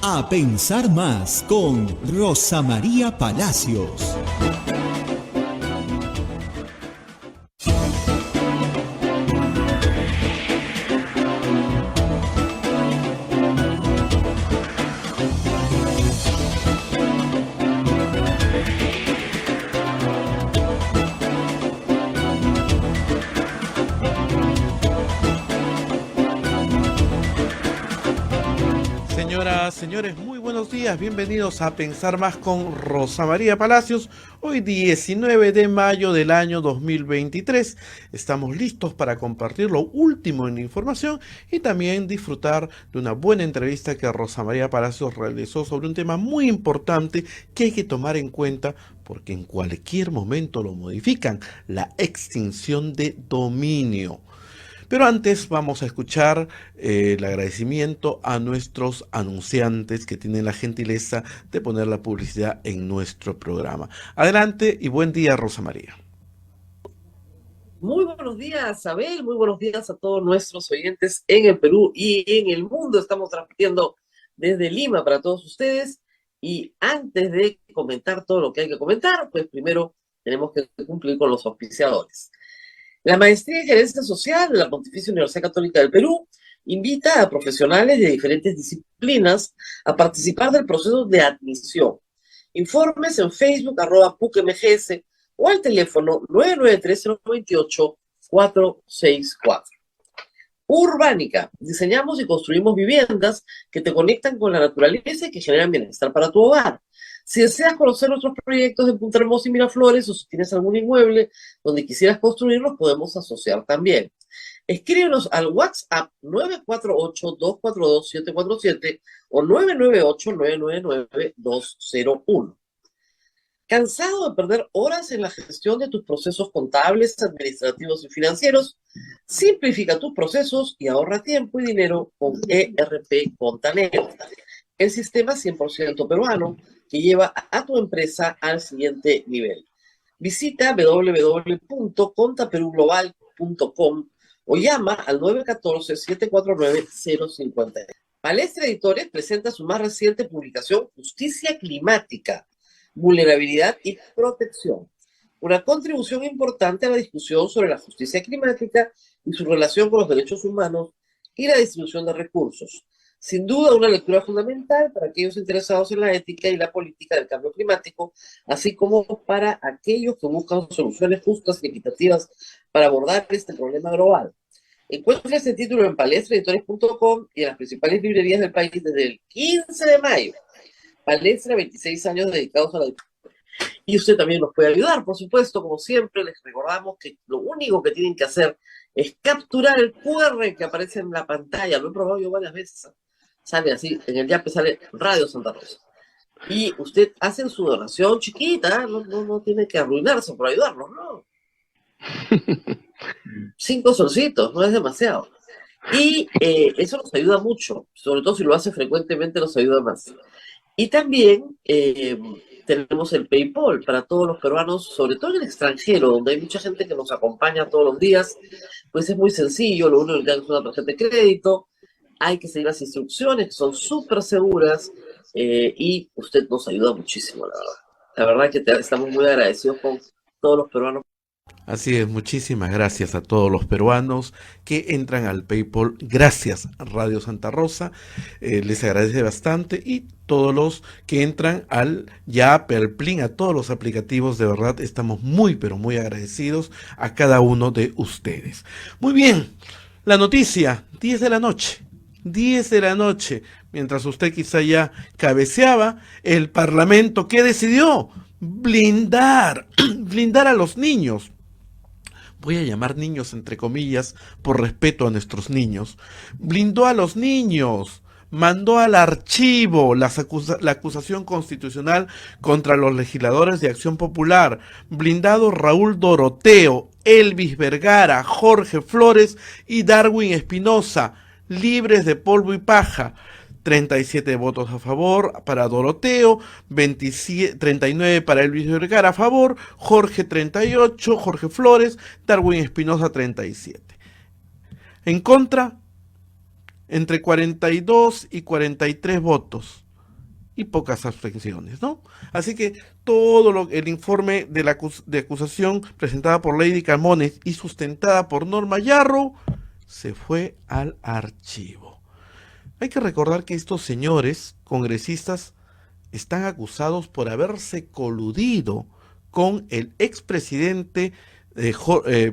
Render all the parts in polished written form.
A pensar más con Rosa María Palacios. Señoras, señores, muy buenos días, bienvenidos a Pensar Más con Rosa María Palacios. Hoy 19 de mayo del año 2023, estamos listos para compartir lo último en la información y también disfrutar de una buena entrevista que Rosa María Palacios realizó sobre un tema muy importante que hay que tomar en cuenta porque en cualquier momento lo modifican: la extinción de dominio. Pero antes vamos a escuchar el agradecimiento a nuestros anunciantes que tienen la gentileza de poner la publicidad en nuestro programa. Adelante y buen día, Rosa María. Muy buenos días, Abel. Muy buenos días a todos nuestros oyentes en el Perú y en el mundo. Estamos transmitiendo desde Lima para todos ustedes. Y antes de comentar todo lo que hay que comentar, pues primero tenemos que cumplir con los auspiciadores. La Maestría en Gerencia Social de la Pontificia Universidad Católica del Perú invita a profesionales de diferentes disciplinas a participar del proceso de admisión. Informes en Facebook, @PUCMGS, o al teléfono 993-028-464. Urbánica. Diseñamos y construimos viviendas que te conectan con la naturaleza y que generan bienestar para tu hogar. Si deseas conocer nuestros proyectos de Punta Hermosa y Miraflores, o si tienes algún inmueble donde quisieras construirlos, podemos asociar también. Escríbenos al WhatsApp 948-242-747 o 998-999-201. ¿Cansado de perder horas en la gestión de tus procesos contables, administrativos y financieros? Simplifica tus procesos y ahorra tiempo y dinero con ERP Contanet, el sistema 100% peruano que lleva a tu empresa al siguiente nivel. Visita www.contaperuglobal.com o llama al 914-749-050. Palestra Editores presenta su más reciente publicación, Justicia Climática, Vulnerabilidad y Protección. Una contribución importante a la discusión sobre la justicia climática y su relación con los derechos humanos y la distribución de recursos. Sin duda, una lectura fundamental para aquellos interesados en la ética y la política del cambio climático, así como para aquellos que buscan soluciones justas y equitativas para abordar este problema global. Encuentra este título en palestraeditores.com y en las principales librerías del país desde el 15 de mayo. Palestra, 26 años dedicados a la educación. Y usted también nos puede ayudar, por supuesto. Como siempre, les recordamos que lo único que tienen que hacer es capturar el QR que aparece en la pantalla. Lo he probado yo varias veces. Sale así, en el YAPE sale Radio Santa Rosa. Y usted hace su donación chiquita, no tiene que arruinarse por ayudarnos, ¿no? 5 solcitos, no es demasiado. Y eso nos ayuda mucho, sobre todo si lo hace frecuentemente nos ayuda más. Y también tenemos el PayPal para todos los peruanos, sobre todo en el extranjero, donde hay mucha gente que nos acompaña todos los días. Pues es muy sencillo, lo único que hay es una tarjeta de crédito, hay que seguir las instrucciones, que son súper seguras, y usted nos ayuda muchísimo, la verdad. La verdad que estamos muy agradecidos con todos los peruanos. Así es, muchísimas gracias a todos los peruanos que entran al PayPal. Gracias, Radio Santa Rosa. Les agradece bastante. Y todos los que entran al YAP, al Plin, a todos los aplicativos, de verdad estamos muy, pero muy agradecidos a cada uno de ustedes. Muy bien, la noticia, 10 de la noche. 10 de la noche, mientras usted quizá ya cabeceaba, el Parlamento, ¿qué decidió? Blindar a los niños. Voy a llamar niños entre comillas por respeto a nuestros niños. Blindó a los niños, mandó al archivo la acusación constitucional contra los legisladores de Acción Popular, blindado Raúl Doroteo, Elvis Vergara, Jorge Flores y Darwin Espinosa, libres de polvo y paja. 37 votos a favor para Doroteo, 39 para Elvis Vergara a favor, Jorge 38, Jorge Flores, Darwin Espinosa 37. En contra, entre 42 y 43 votos. y pocas abstenciones, ¿no? Así que todo el informe de acusación presentada por Lady Camones y sustentada por Norma Yarrow se fue al archivo. Hay que recordar que estos señores congresistas están acusados por haberse coludido con el expresidente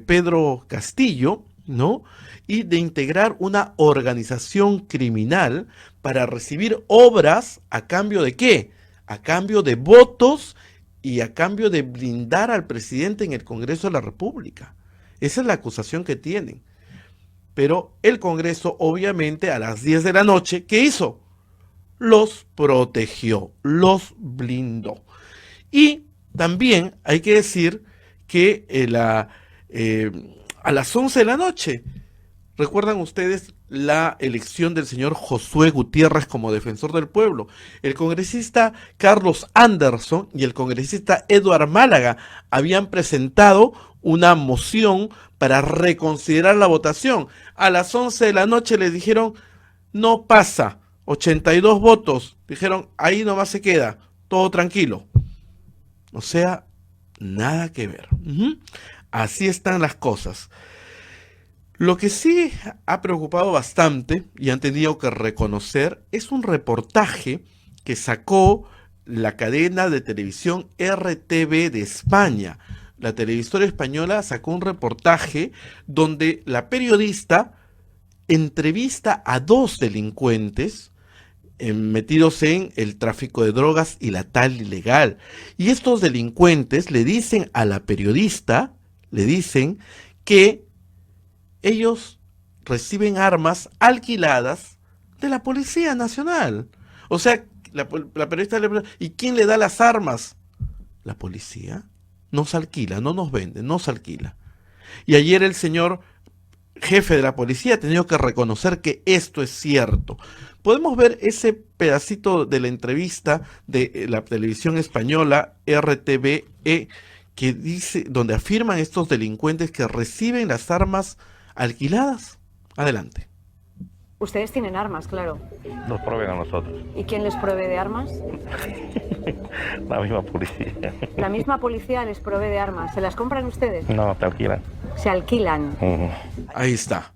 Pedro Castillo, ¿no? Y de integrar una organización criminal para recibir obras a cambio de ¿qué? A cambio de votos y a cambio de blindar al presidente en el Congreso de la República. Esa es la acusación que tienen. Pero el Congreso, obviamente, a las 10 de la noche, ¿qué hizo? Los protegió, los blindó. Y también hay que decir que a las 11 de la noche, ¿recuerdan ustedes la elección del señor Josué Gutiérrez como defensor del pueblo? El congresista Carlos Anderson y el congresista Eduard Málaga habían presentado una moción para reconsiderar la votación. A las 11 de la noche les dijeron, no pasa, 82 votos. Dijeron, ahí nomás se queda, todo tranquilo. O sea, nada que ver. Así están las cosas. Lo que sí ha preocupado bastante y han tenido que reconocer es un reportaje que sacó la cadena de televisión RTV de España. La televisora española sacó un reportaje donde la periodista entrevista a 2 delincuentes metidos en el tráfico de drogas y la tal ilegal. Y estos delincuentes le dicen a la periodista, le dicen que ellos reciben armas alquiladas de la Policía Nacional. O sea, la periodista le pregunta, ¿y quién le da las armas? La policía. Nos alquila, no nos vende, nos alquila. Y ayer el señor jefe de la policía ha tenido que reconocer que esto es cierto. Podemos ver ese pedacito de la entrevista de la televisión española RTVE que dice, donde afirman estos delincuentes que reciben las armas alquiladas. Adelante. Ustedes tienen armas, claro. Nos proveen a nosotros. ¿Y quién les provee de armas? La misma policía. La misma policía les provee de armas. ¿Se las compran ustedes? No, te alquilan. Se alquilan. Ahí está.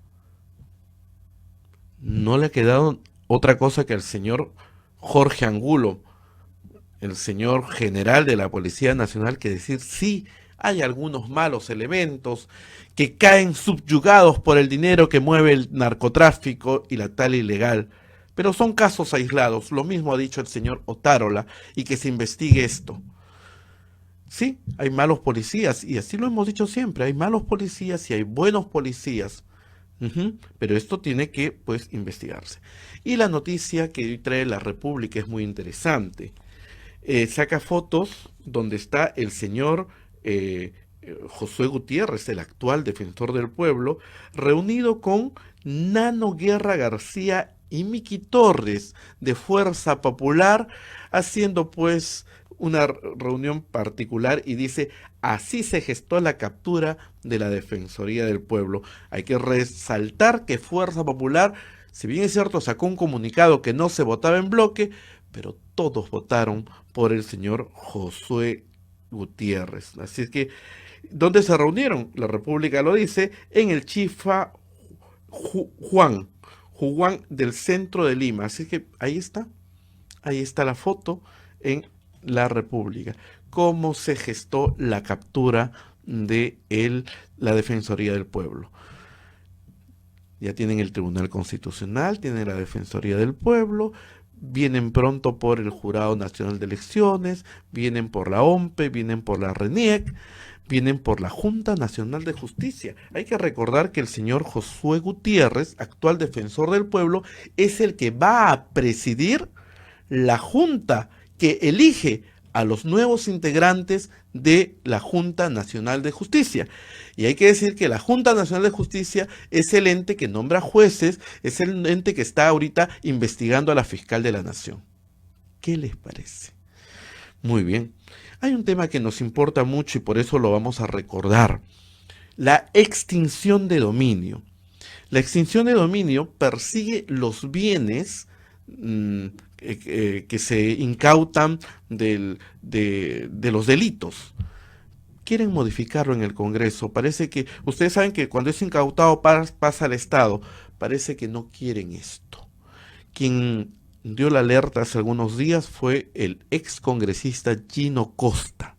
No le ha quedado otra cosa que al señor Jorge Angulo, el señor general de la Policía Nacional, que decir, sí, hay algunos malos elementos que caen subyugados por el dinero que mueve el narcotráfico y la tal ilegal, pero son casos aislados. Lo mismo ha dicho el señor Otárola, y que se investigue esto. Sí, hay malos policías, y así lo hemos dicho siempre, hay malos policías y hay buenos policías. Pero esto tiene que, pues, investigarse. Y la noticia que hoy trae La República es muy interesante. Saca fotos donde está el señor Josué Gutiérrez, el actual defensor del pueblo, reunido con Nano Guerra García y Miki Torres de Fuerza Popular, haciendo pues una reunión particular, y dice, así se gestó la captura de la Defensoría del Pueblo. Hay que resaltar que Fuerza Popular, si bien es cierto, sacó un comunicado que no se votaba en bloque, pero todos votaron por el señor Josué Gutiérrez. Así es que, ¿dónde se reunieron? La República lo dice, en el Chifa Juan del centro de Lima. Así que ahí está la foto en La República. Cómo se gestó la captura de la Defensoría del Pueblo. Ya tienen el Tribunal Constitucional, tienen la Defensoría del Pueblo, vienen pronto por el Jurado Nacional de Elecciones, vienen por la OMPE, vienen por la RENIEC, vienen por la Junta Nacional de Justicia. Hay que recordar que el señor Josué Gutiérrez, actual defensor del pueblo, es el que va a presidir la Junta que elige a los nuevos integrantes de la Junta Nacional de Justicia. Y hay que decir que la Junta Nacional de Justicia es el ente que nombra jueces, es el ente que está ahorita investigando a la fiscal de la Nación. ¿Qué les parece? Muy bien. Hay un tema que nos importa mucho y por eso lo vamos a recordar. La extinción de dominio. La extinción de dominio persigue los bienes que se incautan de los delitos. Quieren modificarlo en el Congreso. Parece que, ustedes saben que cuando es incautado pasa al Estado. Parece que no quieren esto. Quien dio la alerta hace algunos días fue el ex congresista Gino Costa.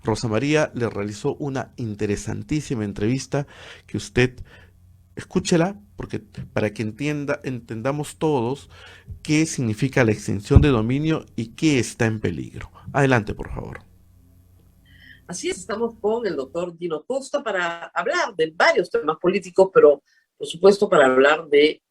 Rosa María le realizó una interesantísima entrevista que usted escúchela, porque para que entendamos todos qué significa la extinción de dominio y qué está en peligro. Adelante, por favor. Así es, estamos con el doctor Gino Costa para hablar de varios temas políticos, pero por supuesto para hablar de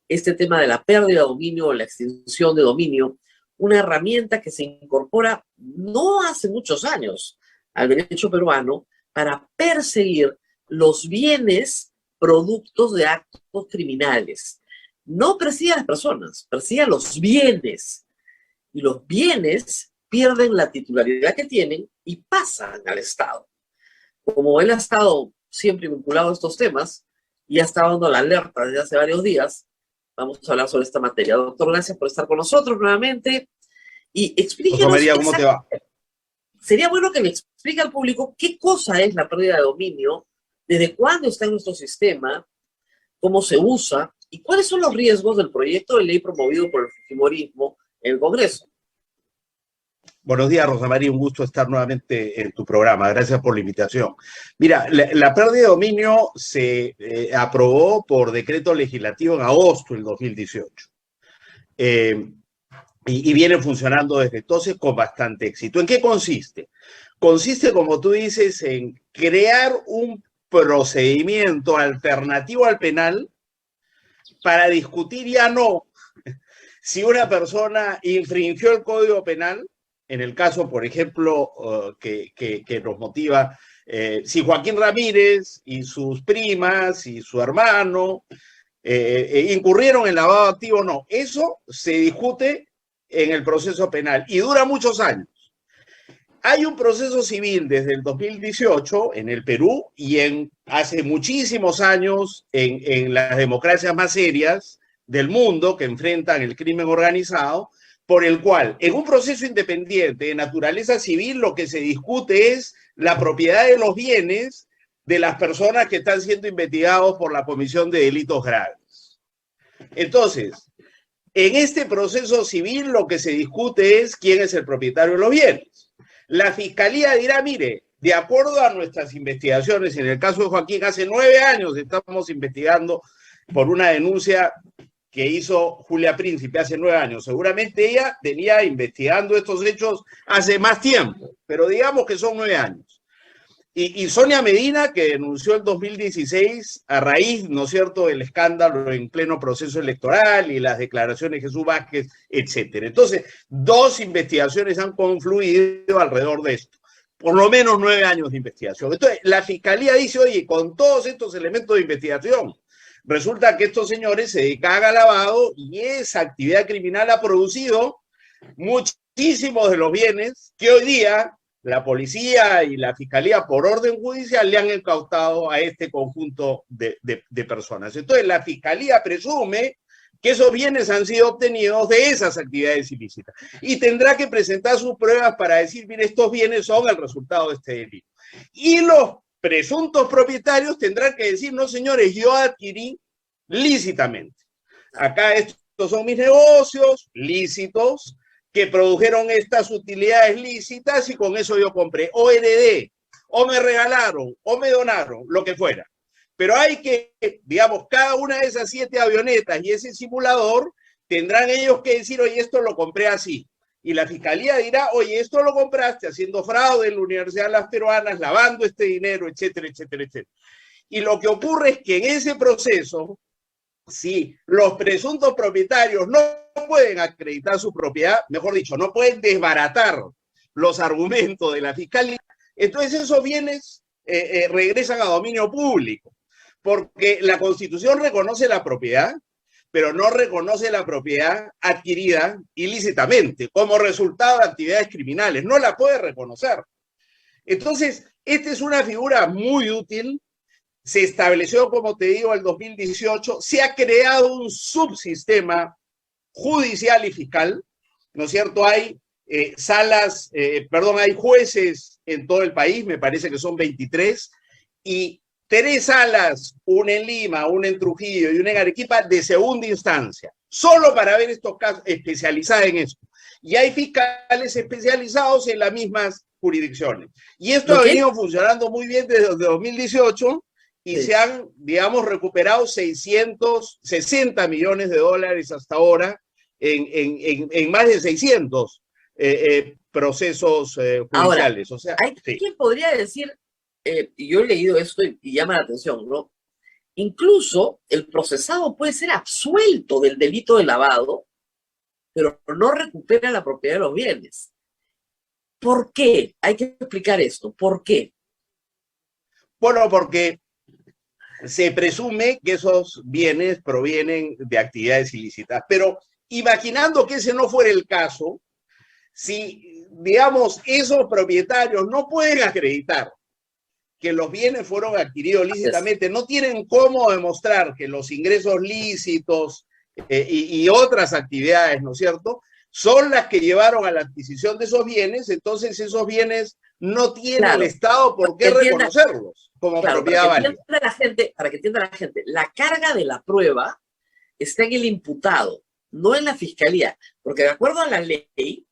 este tema de la pérdida de dominio o la extinción de dominio, una herramienta que se incorpora no hace muchos años al derecho peruano para perseguir los bienes productos de actos criminales. No persigue a las personas, persigue a los bienes. Y los bienes pierden la titularidad que tienen y pasan al Estado. Como él ha estado siempre vinculado a estos temas y ha estado dando la alerta desde hace varios días, vamos a hablar sobre esta materia. Doctor, gracias por estar con nosotros nuevamente y explíquenos. José María, ¿cómo te va? Sería bueno que le explique al público qué cosa es la pérdida de dominio, desde cuándo está en nuestro sistema, cómo se usa y cuáles son los riesgos del proyecto de ley promovido por el fujimorismo en el Congreso. Buenos días, Rosa María, un gusto estar nuevamente en tu programa. Gracias por la invitación. Mira, la pérdida de dominio se aprobó por decreto legislativo en agosto del 2018. Y viene funcionando desde entonces con bastante éxito. ¿En qué consiste? Consiste, como tú dices, en crear un procedimiento alternativo al penal para discutir ya no si una persona infringió el Código Penal, en el caso, por ejemplo, que nos motiva, si Joaquín Ramírez y sus primas y su hermano incurrieron en lavado de activos o no. Eso se discute en el proceso penal y dura muchos años. Hay un proceso civil desde el 2018 en el Perú y hace muchísimos años en las democracias más serias del mundo que enfrentan el crimen organizado, por el cual en un proceso independiente de naturaleza civil lo que se discute es la propiedad de los bienes de las personas que están siendo investigados por la comisión de delitos graves. Entonces, en este proceso civil lo que se discute es quién es el propietario de los bienes. La fiscalía dirá, mire, de acuerdo a nuestras investigaciones, en el caso de Joaquín, hace 9 años estamos investigando por una denuncia que hizo Julia Príncipe hace 9 años. Seguramente ella venía investigando estos hechos hace más tiempo, pero digamos que son 9 años. Y Sonia Medina, que denunció en 2016 a raíz, ¿no es cierto?, del escándalo en pleno proceso electoral y las declaraciones de Jesús Vázquez, etcétera. Entonces, 2 investigaciones han confluido alrededor de esto. Por lo menos 9 años de investigación. Entonces, la fiscalía dice, oye, con todos estos elementos de investigación, resulta que estos señores se dedican a lavado y esa actividad criminal ha producido muchísimos de los bienes que hoy día la policía y la fiscalía por orden judicial le han incautado a este conjunto de personas. Entonces la fiscalía presume que esos bienes han sido obtenidos de esas actividades ilícitas y tendrá que presentar sus pruebas para decir, mire, estos bienes son el resultado de este delito. Y los presuntos propietarios tendrán que decir, no señores, yo adquirí lícitamente. Acá estos son mis negocios lícitos que produjeron estas utilidades lícitas y con eso yo compré, o heredé, o me regalaron, o me donaron, lo que fuera. Pero hay que, digamos, cada una de esas 7 avionetas y ese simulador tendrán ellos que decir, oye, esto lo compré así. Y la fiscalía dirá, oye, esto lo compraste haciendo fraude en la Universidad de las Peruanas, lavando este dinero, etcétera, etcétera, etcétera. Y lo que ocurre es que en ese proceso, si los presuntos propietarios no pueden acreditar su propiedad, mejor dicho, no pueden desbaratar los argumentos de la fiscalía, entonces esos bienes regresan a dominio público, porque la Constitución reconoce la propiedad, pero no reconoce la propiedad adquirida ilícitamente como resultado de actividades criminales, no la puede reconocer. Entonces, esta es una figura muy útil. Se estableció, como te digo, en el 2018, se ha creado un subsistema judicial y fiscal ¿no es cierto? Hay hay jueces en todo el país, me parece que son 23, y 3 salas, una en Lima, una en Trujillo y una en Arequipa, de segunda instancia, solo para ver estos casos, especializadas en eso. Y hay fiscales especializados en las mismas jurisdicciones. Y esto ha venido funcionando muy bien desde 2018 y se han, digamos, recuperado 660 millones de dólares hasta ahora en más de 600 procesos judiciales. Ahora, o sea, hay quien podría decir, y yo he leído esto y llama la atención, ¿no? Incluso el procesado puede ser absuelto del delito de lavado, pero no recupera la propiedad de los bienes. ¿Por qué? Hay que explicar esto. ¿Por qué? Bueno, porque se presume que esos bienes provienen de actividades ilícitas, pero imaginando que ese no fuera el caso, si, digamos, esos propietarios no pueden acreditar que los bienes fueron adquiridos lícitamente, no tienen cómo demostrar que los ingresos lícitos y otras actividades, ¿no es cierto?, son las que llevaron a la adquisición de esos bienes, entonces esos bienes no tiene el Estado por qué reconocerlos como propiedad válida. Para que entienda la gente, la carga de la prueba está en el imputado, no en la fiscalía, porque de acuerdo a la ley,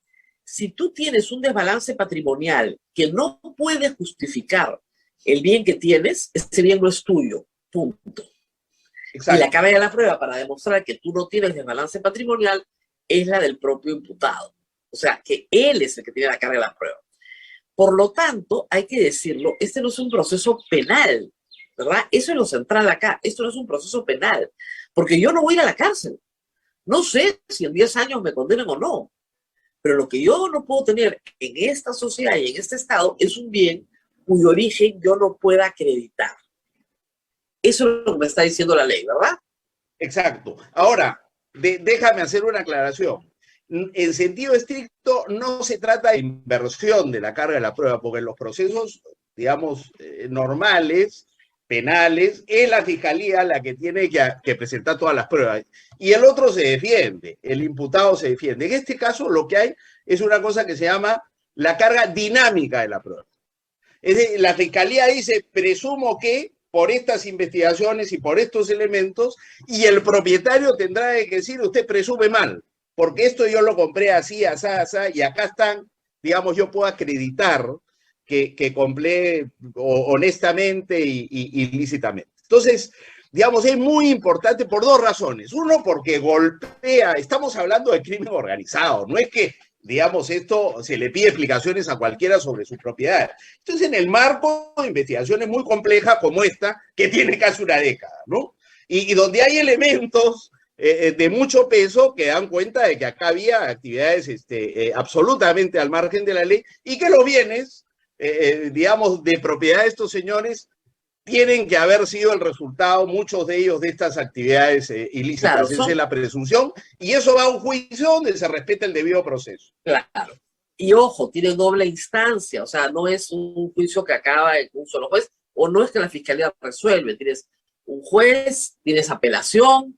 si tú tienes un desbalance patrimonial que no puede justificar el bien que tienes, ese bien no es tuyo, punto. Exacto. Y la carga de la prueba para demostrar que tú no tienes desbalance patrimonial es la del propio imputado. O sea, que él es el que tiene la carga de la prueba. Por lo tanto, hay que decirlo, este no es un proceso penal, ¿verdad? Eso es lo central acá. Esto no es un proceso penal, porque yo no voy a ir a la cárcel. No sé si en 10 años me condenen o no, pero lo que yo no puedo tener en esta sociedad y en este estado es un bien cuyo origen yo no pueda acreditar. Eso es lo que me está diciendo la ley, ¿verdad? Exacto. Ahora, déjame hacer una aclaración. En sentido estricto, no se trata de inversión de la carga de la prueba, porque en los procesos, digamos, normales, penales, es la fiscalía la que tiene que presentar todas las pruebas. Y el otro se defiende, el imputado se defiende. En este caso, lo que hay es una cosa que se llama la carga dinámica de la prueba. Es decir, la fiscalía dice, presumo que por estas investigaciones y por estos elementos, y el propietario tendrá que decir, usted presume mal, porque esto yo lo compré así, así, así, y acá están, digamos, yo puedo acreditar que compré honestamente y lícitamente. Entonces, digamos, es muy importante por 2 razones. Uno, porque golpea, estamos hablando de crimen organizado, no es que, digamos, esto se le pide explicaciones a cualquiera sobre su propiedad. Entonces, en el marco de investigaciones muy complejas como esta, que tiene casi una década, ¿no? Y donde hay elementos de mucho peso que dan cuenta de que acá había actividades absolutamente al margen de la ley y que los bienes, digamos, de propiedad de estos señores tienen que haber sido el resultado, muchos de ellos, de estas actividades ilícitas. Claro, esa es la presunción, y eso va a un juicio donde se respeta el debido proceso. Claro. Y ojo, tiene doble instancia, o sea, no es un juicio que acaba en un solo juez, o no es que la fiscalía resuelve, tienes un juez, tienes apelación,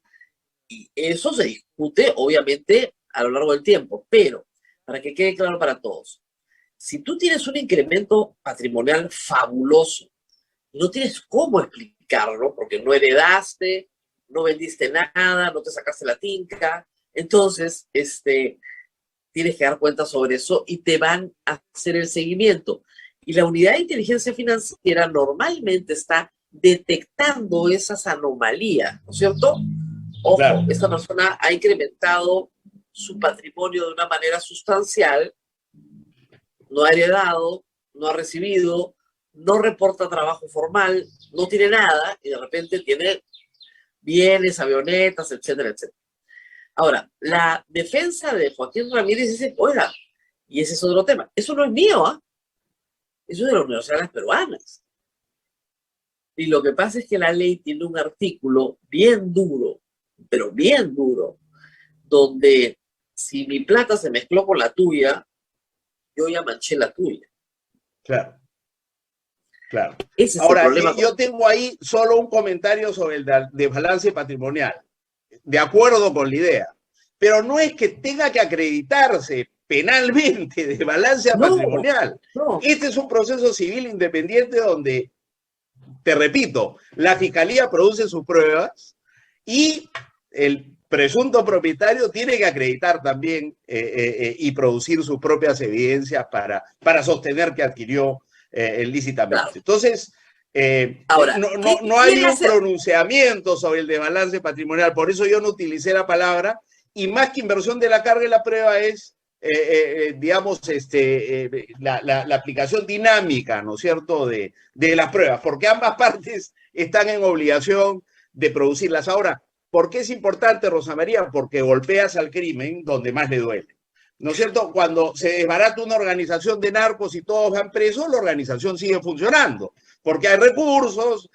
y eso se discute, obviamente, a lo largo del tiempo, pero, para que quede claro para todos, si tú tienes un incremento patrimonial fabuloso, no tienes cómo explicarlo, porque no heredaste, no vendiste nada, no te sacaste la tinca, entonces, tienes que dar cuenta sobre eso y te van a hacer el seguimiento. Y la unidad de inteligencia financiera normalmente está detectando esas anomalías, ¿no es cierto? Ojo, claro. Esta persona ha incrementado su patrimonio de una manera sustancial, no ha heredado, no ha recibido, no reporta trabajo formal, no tiene nada y de repente tiene bienes, avionetas, etcétera, etcétera. Ahora, la defensa de Joaquín Ramírez dice, oiga, y ese es otro tema, eso no es mío, ¿eh? Eso es de la Universidad de las Peruanas. Y lo que pasa es que la ley tiene un artículo bien duro, pero bien duro, donde si mi plata se mezcló con la tuya, yo ya manché la tuya. Claro. Claro. Ese es ahora, el problema. Yo tengo ahí solo un comentario sobre el desbalance patrimonial. De acuerdo con la idea. pero no es que tenga que acreditarse penalmente de balance patrimonial. No. Este es un proceso civil independiente donde, te repito, la fiscalía produce sus pruebas y el presunto propietario tiene que acreditar también y producir sus propias evidencias para sostener que adquirió lícitamente. Claro. Entonces, Ahora, no hay un pronunciamiento sobre el desbalance patrimonial, por eso yo no utilicé la palabra, y más que inversión de la carga y la prueba es, digamos, la aplicación dinámica, ¿no es cierto?, de las pruebas, porque ambas partes están en obligación de producirlas. Ahora, ¿por qué es importante, Rosa María? Porque golpeas al crimen donde más le duele. ¿No es cierto? Cuando se desbarata una organización de narcos y todos van presos, la organización sigue funcionando, porque hay recursos,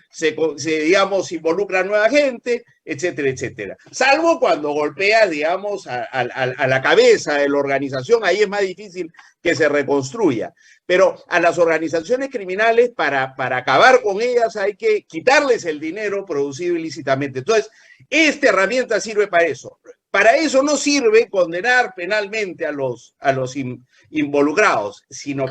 digamos, involucra a nueva gente, etcétera, etcétera. Salvo cuando golpeas, digamos, a la cabeza de la organización, ahí es más difícil que se reconstruya. Pero a las organizaciones criminales, para acabar con ellas, hay que quitarles el dinero producido ilícitamente. Entonces, esta herramienta sirve para eso. Para eso no sirve condenar penalmente a los involucrados, sino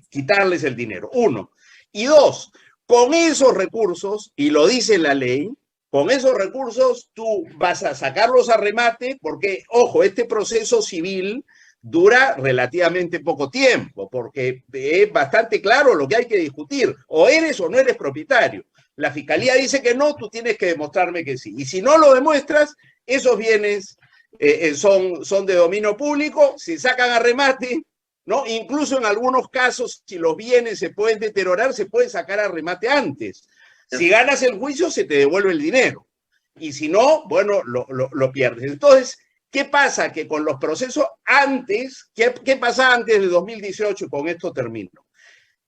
quitarles el dinero, uno. Y dos, con esos recursos, y lo dice la ley, con esos recursos tú vas a sacarlos a remate, porque, ojo, este proceso civil dura relativamente poco tiempo, porque es bastante claro lo que hay que discutir. O eres o no eres propietario. La fiscalía dice que no, tú tienes que demostrarme que sí. Y si no lo demuestras, esos bienes son de dominio público, se sacan a remate, ¿no? Incluso en algunos casos, si los bienes se pueden deteriorar, se puede sacar a remate antes. Si ganas el juicio, se te devuelve el dinero. Y si no, bueno, lo pierdes. Entonces, ¿qué pasa? Que con los procesos antes, ¿qué pasaba antes del 2018? Y con esto termino.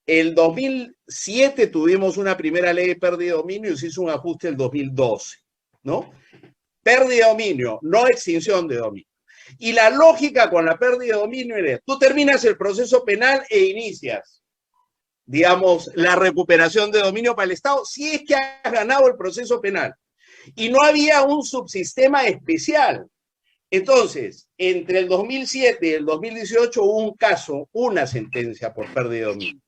El 2007 tuvimos una primera ley de pérdida de dominio y se hizo un ajuste el 2012, ¿no? Pérdida de dominio, no extinción de dominio. Y la lógica con la pérdida de dominio era, tú terminas el proceso penal e inicias, digamos, la recuperación de dominio para el Estado, si es que has ganado el proceso penal. Y no había un subsistema especial. Entonces, entre el 2007 y el 2018 hubo un caso, una sentencia por pérdida de dominio,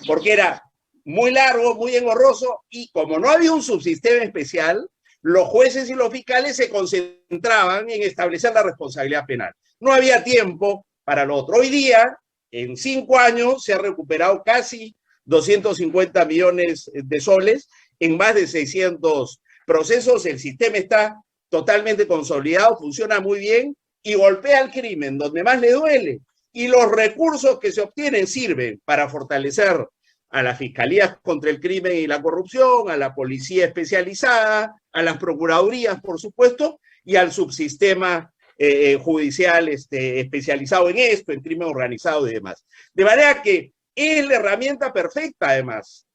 porque era muy largo, muy engorroso, y como no había un subsistema especial, los jueces y los fiscales se concentraban en establecer la responsabilidad penal. No había tiempo para lo otro. Hoy día, en 5 años, se ha recuperado casi 250 millones de soles en más de 600 procesos. El sistema está totalmente consolidado, funciona muy bien y golpea al crimen donde más le duele. Y los recursos que se obtienen sirven para fortalecer a las fiscalías contra el crimen y la corrupción, a la policía especializada, a las procuradurías, por supuesto, y al subsistema judicial especializado en esto, en crimen organizado y demás. De manera que es la herramienta perfecta, además,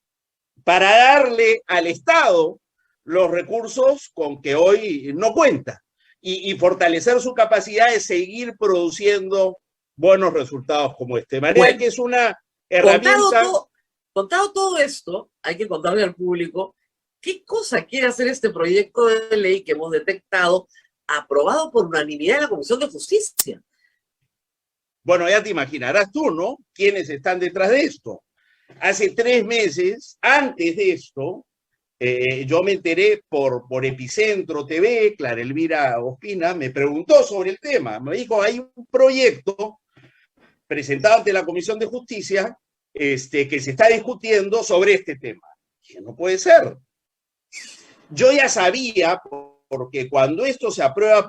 para darle al Estado los recursos con que hoy no cuenta y fortalecer su capacidad de seguir produciendo buenos resultados como este. De manera que es una herramienta... Contado todo esto, hay que contarle al público qué cosa quiere hacer este proyecto de ley que hemos detectado, aprobado por unanimidad en la Comisión de Justicia. Bueno, ya te imaginarás tú, ¿no? ¿Quiénes están detrás de esto? Hace 3 meses, antes de esto, yo me enteré por Epicentro TV, Clara Elvira Ospina me preguntó sobre el tema. Me dijo, hay un proyecto presentado ante la Comisión de Justicia que se está discutiendo sobre este tema. Que no puede ser. Yo ya sabía, porque cuando esto se aprueba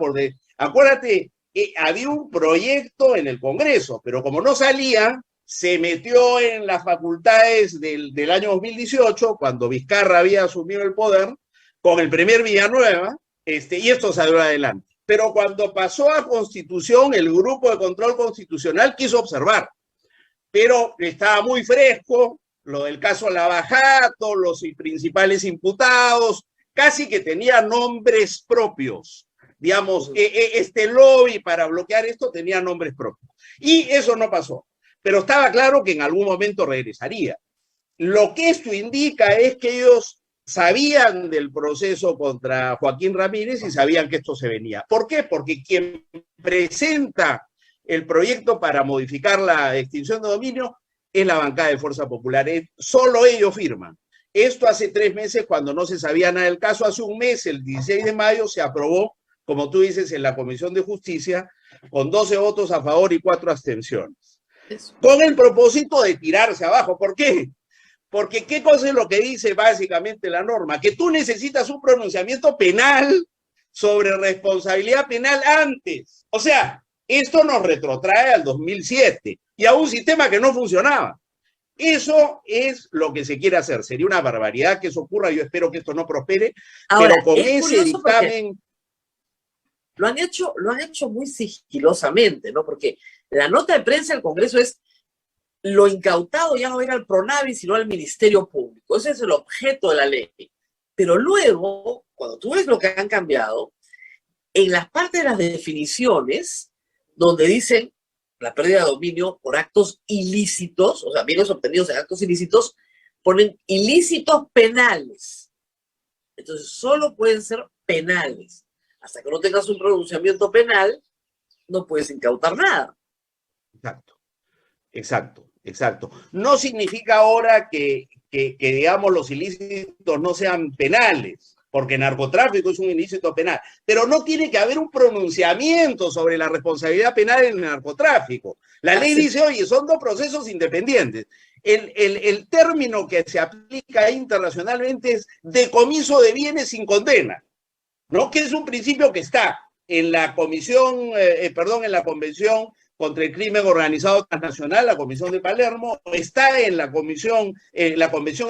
acuérdate, había un proyecto en el Congreso, pero como no salía, se metió en las facultades del año 2018, cuando Vizcarra había asumido el poder, con el premier Villanueva, y esto salió adelante. Pero cuando pasó a Constitución, el grupo de control constitucional quiso observar, pero estaba muy fresco, lo del caso Lava Jato, los principales imputados, casi que tenía nombres propios. Digamos, este lobby para bloquear esto tenía nombres propios. Y eso no pasó. Pero estaba claro que en algún momento regresaría. Lo que esto indica es que ellos sabían del proceso contra Joaquín Ramírez y sabían que esto se venía. ¿Por qué? Porque quien presenta el proyecto para modificar la extinción de dominio es la bancada de Fuerza Popular. Solo ellos firman. Esto hace 3 meses, cuando no se sabía nada del caso. Hace un mes, el 16 de mayo, se aprobó, como tú dices, en la Comisión de Justicia, con 12 votos a favor y 4 abstenciones. Con el propósito de tirarse abajo. ¿Por qué? Porque ¿qué cosa es lo que dice básicamente la norma? Que tú necesitas un pronunciamiento penal sobre responsabilidad penal antes. O sea, esto nos retrotrae al 2007 y a un sistema que no funcionaba. Eso es lo que se quiere hacer. Sería una barbaridad que eso ocurra. Yo espero que esto no prospere. Ahora, pero con ese dictamen... Lo han hecho muy sigilosamente, ¿no? Porque la nota de prensa del Congreso es: lo incautado ya no era al Pronavi, sino al Ministerio Público. Ese es el objeto de la ley. Pero luego, cuando tú ves lo que han cambiado, en las partes de las definiciones, donde dicen la pérdida de dominio por actos ilícitos, o sea, bienes obtenidos en actos ilícitos, ponen ilícitos penales. Entonces, solo pueden ser penales. Hasta que no tengas un pronunciamiento penal, no puedes incautar nada. Exacto. No significa ahora que digamos, los ilícitos no sean penales, porque narcotráfico es un ilícito penal, pero no tiene que haber un pronunciamiento sobre la responsabilidad penal en el narcotráfico. La ley dice, oye, son 2 procesos independientes. El término que se aplica internacionalmente es decomiso de bienes sin condena, ¿no? Que es un principio que está en la en la Convención contra el Crimen Organizado Transnacional, la Comisión de Palermo, está en la Convención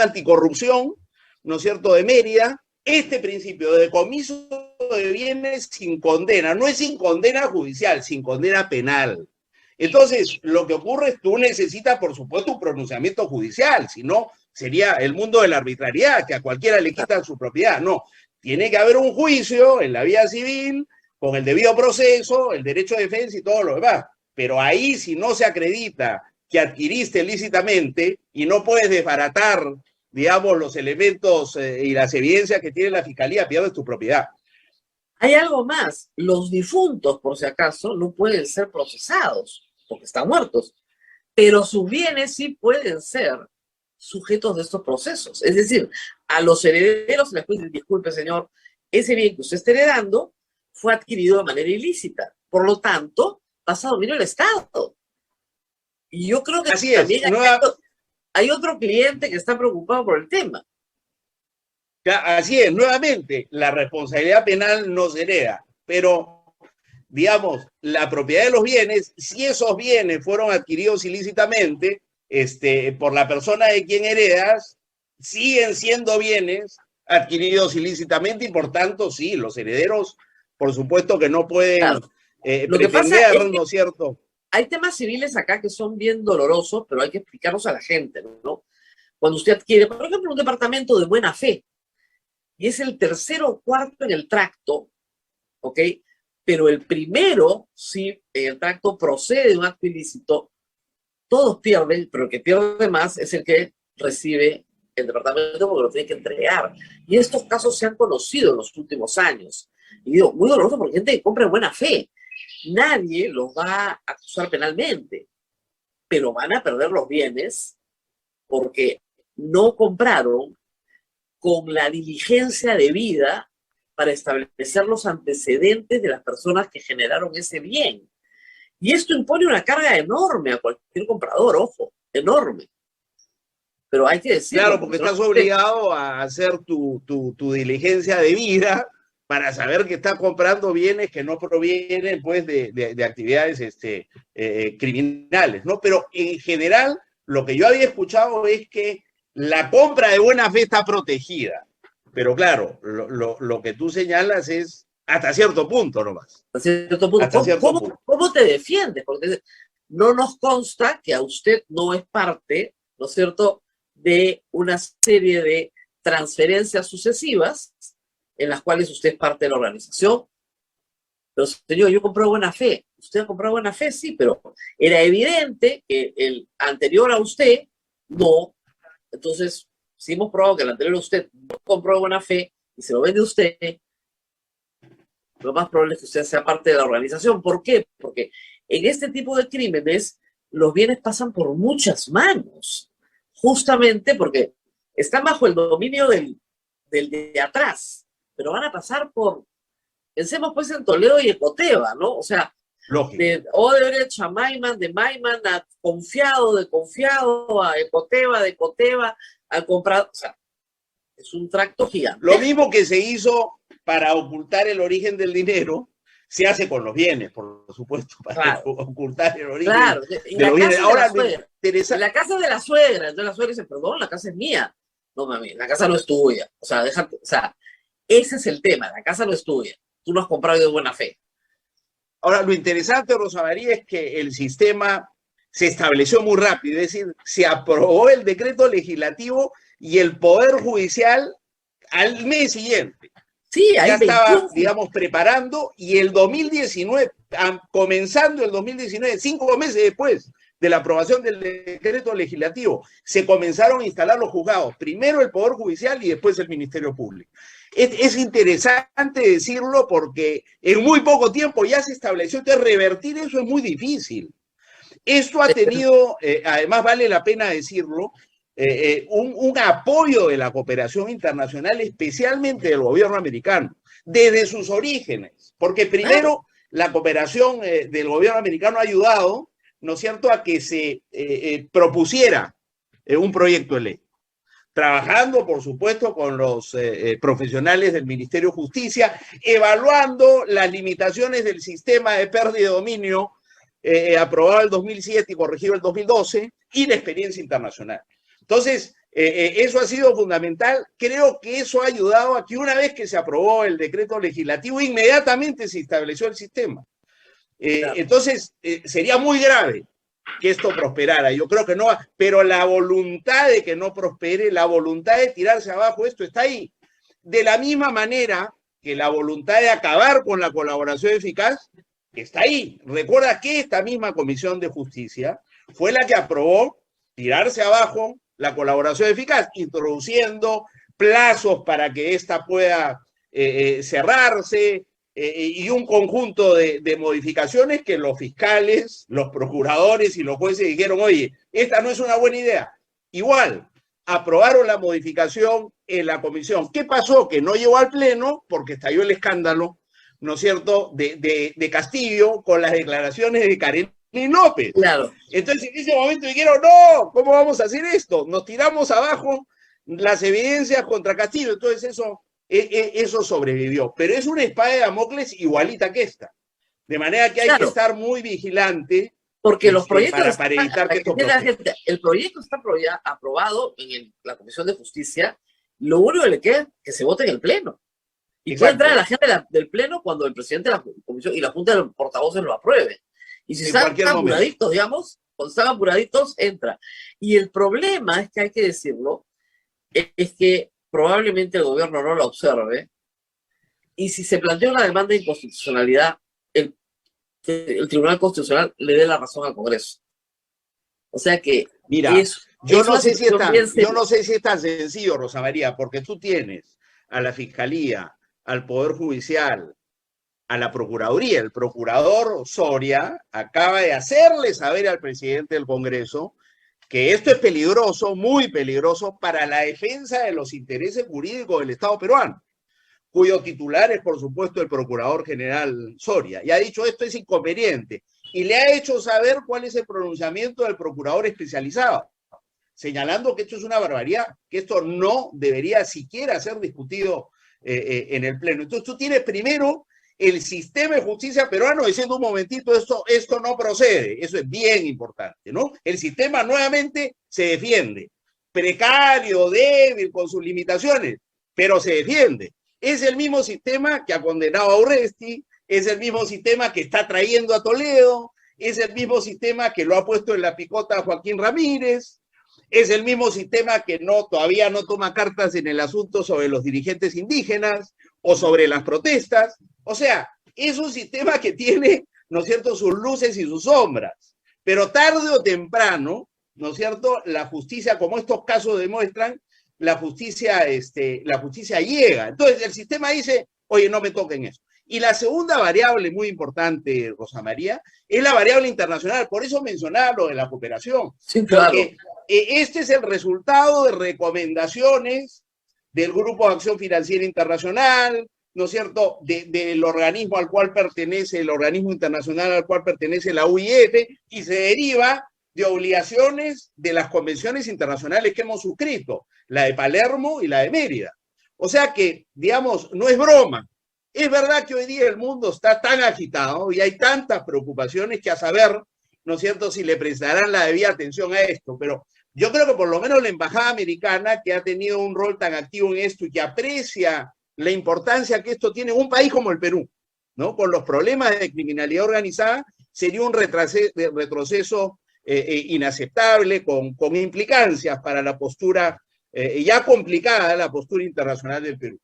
Anticorrupción, ¿no es cierto?, de Mérida. Este principio de decomiso de bienes sin condena, no es sin condena judicial, sin condena penal. Entonces, lo que ocurre es que tú necesitas, por supuesto, un pronunciamiento judicial, si no, sería el mundo de la arbitrariedad, que a cualquiera le quitan su propiedad. No, tiene que haber un juicio en la vía civil, con el debido proceso, el derecho de defensa y todo lo demás. Pero ahí, si no se acredita que adquiriste lícitamente y no puedes desbaratar, digamos, los elementos y las evidencias que tiene la Fiscalía, pierdes tu propiedad. Hay algo más. Los difuntos, por si acaso, no pueden ser procesados porque están muertos, pero sus bienes sí pueden ser sujetos de estos procesos. Es decir, a los herederos se les puede decir: disculpe, señor, ese bien que usted está heredando fue adquirido de manera ilícita. Por lo tanto, pasa a dominio del Estado. Y yo creo que así también es, hay otro cliente que está preocupado por el tema. Así es, nuevamente, la responsabilidad penal no se hereda, pero, digamos, la propiedad de los bienes, si esos bienes fueron adquiridos ilícitamente por la persona de quien heredas, siguen siendo bienes adquiridos ilícitamente y, por tanto, sí, los herederos, por supuesto que no pueden pretender, ¿no es cierto? Hay temas civiles acá que son bien dolorosos, pero hay que explicarlos a la gente, ¿no? Cuando usted adquiere, por ejemplo, un departamento de buena fe, y es el 3º o 4º en el tracto, ¿ok? Pero el primero, si el tracto procede de un acto ilícito, todos pierden, pero el que pierde más es el que recibe el departamento porque lo tiene que entregar. Y estos casos se han conocido en los últimos años. Y digo, muy doloroso porque gente que compra en buena fe. Nadie los va a acusar penalmente, pero van a perder los bienes porque no compraron con la diligencia debida para establecer los antecedentes de las personas que generaron ese bien. Y esto impone una carga enorme a cualquier comprador, ojo, enorme. Pero hay que decirlo. Claro, porque estás obligado a hacer tu diligencia debida para saber que estás comprando bienes que no provienen, pues, de actividades criminales, ¿no? Pero en general, lo que yo había escuchado es que la compra de buena fe está protegida. Pero claro, lo que tú señalas es hasta cierto punto nomás. Hasta cierto punto. ¿Cómo te defiendes? Porque no nos consta que a usted no es parte, ¿no es cierto?, de una serie de transferencias sucesivas en las cuales usted es parte de la organización. Pero, señor, yo compré buena fe. ¿Usted ha comprado buena fe? Sí, pero era evidente que el anterior a usted no. Entonces, si hemos probado que el anterior usted no compró de buena fe y se lo vende usted, lo más probable es que usted sea parte de la organización. ¿Por qué? Porque en este tipo de crímenes los bienes pasan por muchas manos, justamente porque están bajo el dominio del de atrás, pero van a pasar por, pensemos pues en Toledo y Ecoteva, ¿no? O sea, Lógico. de Odebrecht a Maiman, de Maiman a Confiado, de Confiado a Ecoteva, de Ecoteva al comprador, o sea, es un tracto gigante. Lo mismo que se hizo para ocultar el origen del dinero, se hace con los bienes, por supuesto, para ocultar el origen y de los bienes. Ahora, en la casa de la suegra, entonces la suegra dice, perdón, la casa es mía. No, mami, la casa no es tuya. O sea, déjate, o sea, ese es el tema, la casa no es tuya. Tú lo has comprado de buena fe. Ahora, lo interesante, Rosa María, es que el sistema se estableció muy rápido, es decir, se aprobó el decreto legislativo y el Poder Judicial al mes siguiente. Sí, ya estaba, digamos, preparando, y el 2019, comenzando el 2019, 5 meses después de la aprobación del decreto legislativo, se comenzaron a instalar los juzgados, primero el Poder Judicial y después el Ministerio Público. Es interesante decirlo porque en muy poco tiempo ya se estableció, entonces revertir eso es muy difícil. Esto ha tenido, además vale la pena decirlo, un apoyo de la cooperación internacional, especialmente del gobierno americano, desde sus orígenes, porque primero la cooperación del gobierno americano ha ayudado, ¿no es cierto?, a que se propusiera un proyecto de ley, trabajando, por supuesto, con los profesionales del Ministerio de Justicia, evaluando las limitaciones del sistema de pérdida de dominio aprobado en el 2007 y corregido en el 2012, y la experiencia internacional. Entonces, eso ha sido fundamental. Creo que eso ha ayudado a que una vez que se aprobó el decreto legislativo, inmediatamente se estableció el sistema. Claro. Entonces, sería muy grave que esto prosperara. Yo creo que no va, pero la voluntad de que no prospere, la voluntad de tirarse abajo, esto está ahí. De la misma manera que la voluntad de acabar con la colaboración eficaz está ahí. Recuerda que esta misma Comisión de Justicia fue la que aprobó tirarse abajo la colaboración eficaz, introduciendo plazos para que ésta pueda cerrarse, y un conjunto de modificaciones que los fiscales, los procuradores y los jueces dijeron, oye, esta no es una buena idea. Igual, aprobaron la modificación en la comisión. ¿Qué pasó? Que no llegó al pleno porque estalló el escándalo, ¿no es cierto?, de Castillo con las declaraciones de Karen López. Claro. Entonces, en ese momento dijeron, no, ¿cómo vamos a hacer esto? Nos tiramos abajo las evidencias contra Castillo. Entonces, eso sobrevivió. Pero es una espada de Damocles igualita que esta. De manera que hay que estar muy vigilante. Porque los proyectos para evitar que esto el proyecto está aprobado en la Comisión de Justicia. Lo único que le queda es que se vote en el Pleno. Y puede entrar a la agenda del Pleno cuando el presidente de la Comisión y la Junta de los Portavoces lo aprueben. Y si están apuraditos, digamos, cuando están apuraditos, entra. Y el problema es que hay que decirlo, es que probablemente el gobierno no lo observe, y si se plantea una demanda de inconstitucionalidad, el Tribunal Constitucional le dé la razón al Congreso. O sea que... Mira, yo no sé si es tan sencillo, Rosa María, porque tú tienes a la Fiscalía, al Poder Judicial, a la Procuraduría. El procurador Soria acaba de hacerle saber al presidente del Congreso que esto es peligroso, muy peligroso, para la defensa de los intereses jurídicos del Estado peruano, cuyo titular es, por supuesto, el Procurador General Soria. Y ha dicho esto es inconveniente. Y le ha hecho saber cuál es el pronunciamiento del Procurador Especializado, señalando que esto es una barbaridad, que esto no debería siquiera ser discutido en el Pleno. Entonces tú tienes primero el sistema de justicia peruano diciendo un momentito, esto no procede. Eso es bien importante, ¿no? El sistema nuevamente se defiende, precario, débil, con sus limitaciones, pero se defiende. Es el mismo sistema que ha condenado a Urresti, es el mismo sistema que está trayendo a Toledo, es el mismo sistema que lo ha puesto en la picota a Joaquín Ramírez, es el mismo sistema que todavía no toma cartas en el asunto sobre los dirigentes indígenas o sobre las protestas. O sea, es un sistema que tiene, ¿no es cierto?, sus luces y sus sombras. Pero tarde o temprano, ¿no es cierto?, la justicia, como estos casos demuestran, la justicia llega. Entonces el sistema dice, oye, no me toquen eso. Y la segunda variable muy importante, Rosa María, es la variable internacional. Por eso mencionaba lo de la cooperación. Sí, claro. Porque este es el resultado de recomendaciones del Grupo de Acción Financiera Internacional, ¿no es cierto?, del organismo al cual pertenece, el organismo internacional al cual pertenece la UIF, y se deriva de obligaciones de las convenciones internacionales que hemos suscrito, la de Palermo y la de Mérida. O sea que, digamos, no es broma. Es verdad que hoy día el mundo está tan agitado y hay tantas preocupaciones que a saber, ¿no es cierto?, si le prestarán la debida atención a esto, pero yo creo que por lo menos la embajada americana, que ha tenido un rol tan activo en esto y que aprecia la importancia que esto tiene en un país como el Perú, ¿no?, con los problemas de criminalidad organizada, sería un retroceso inaceptable, con implicancias para la postura ya complicada, la postura internacional del Perú.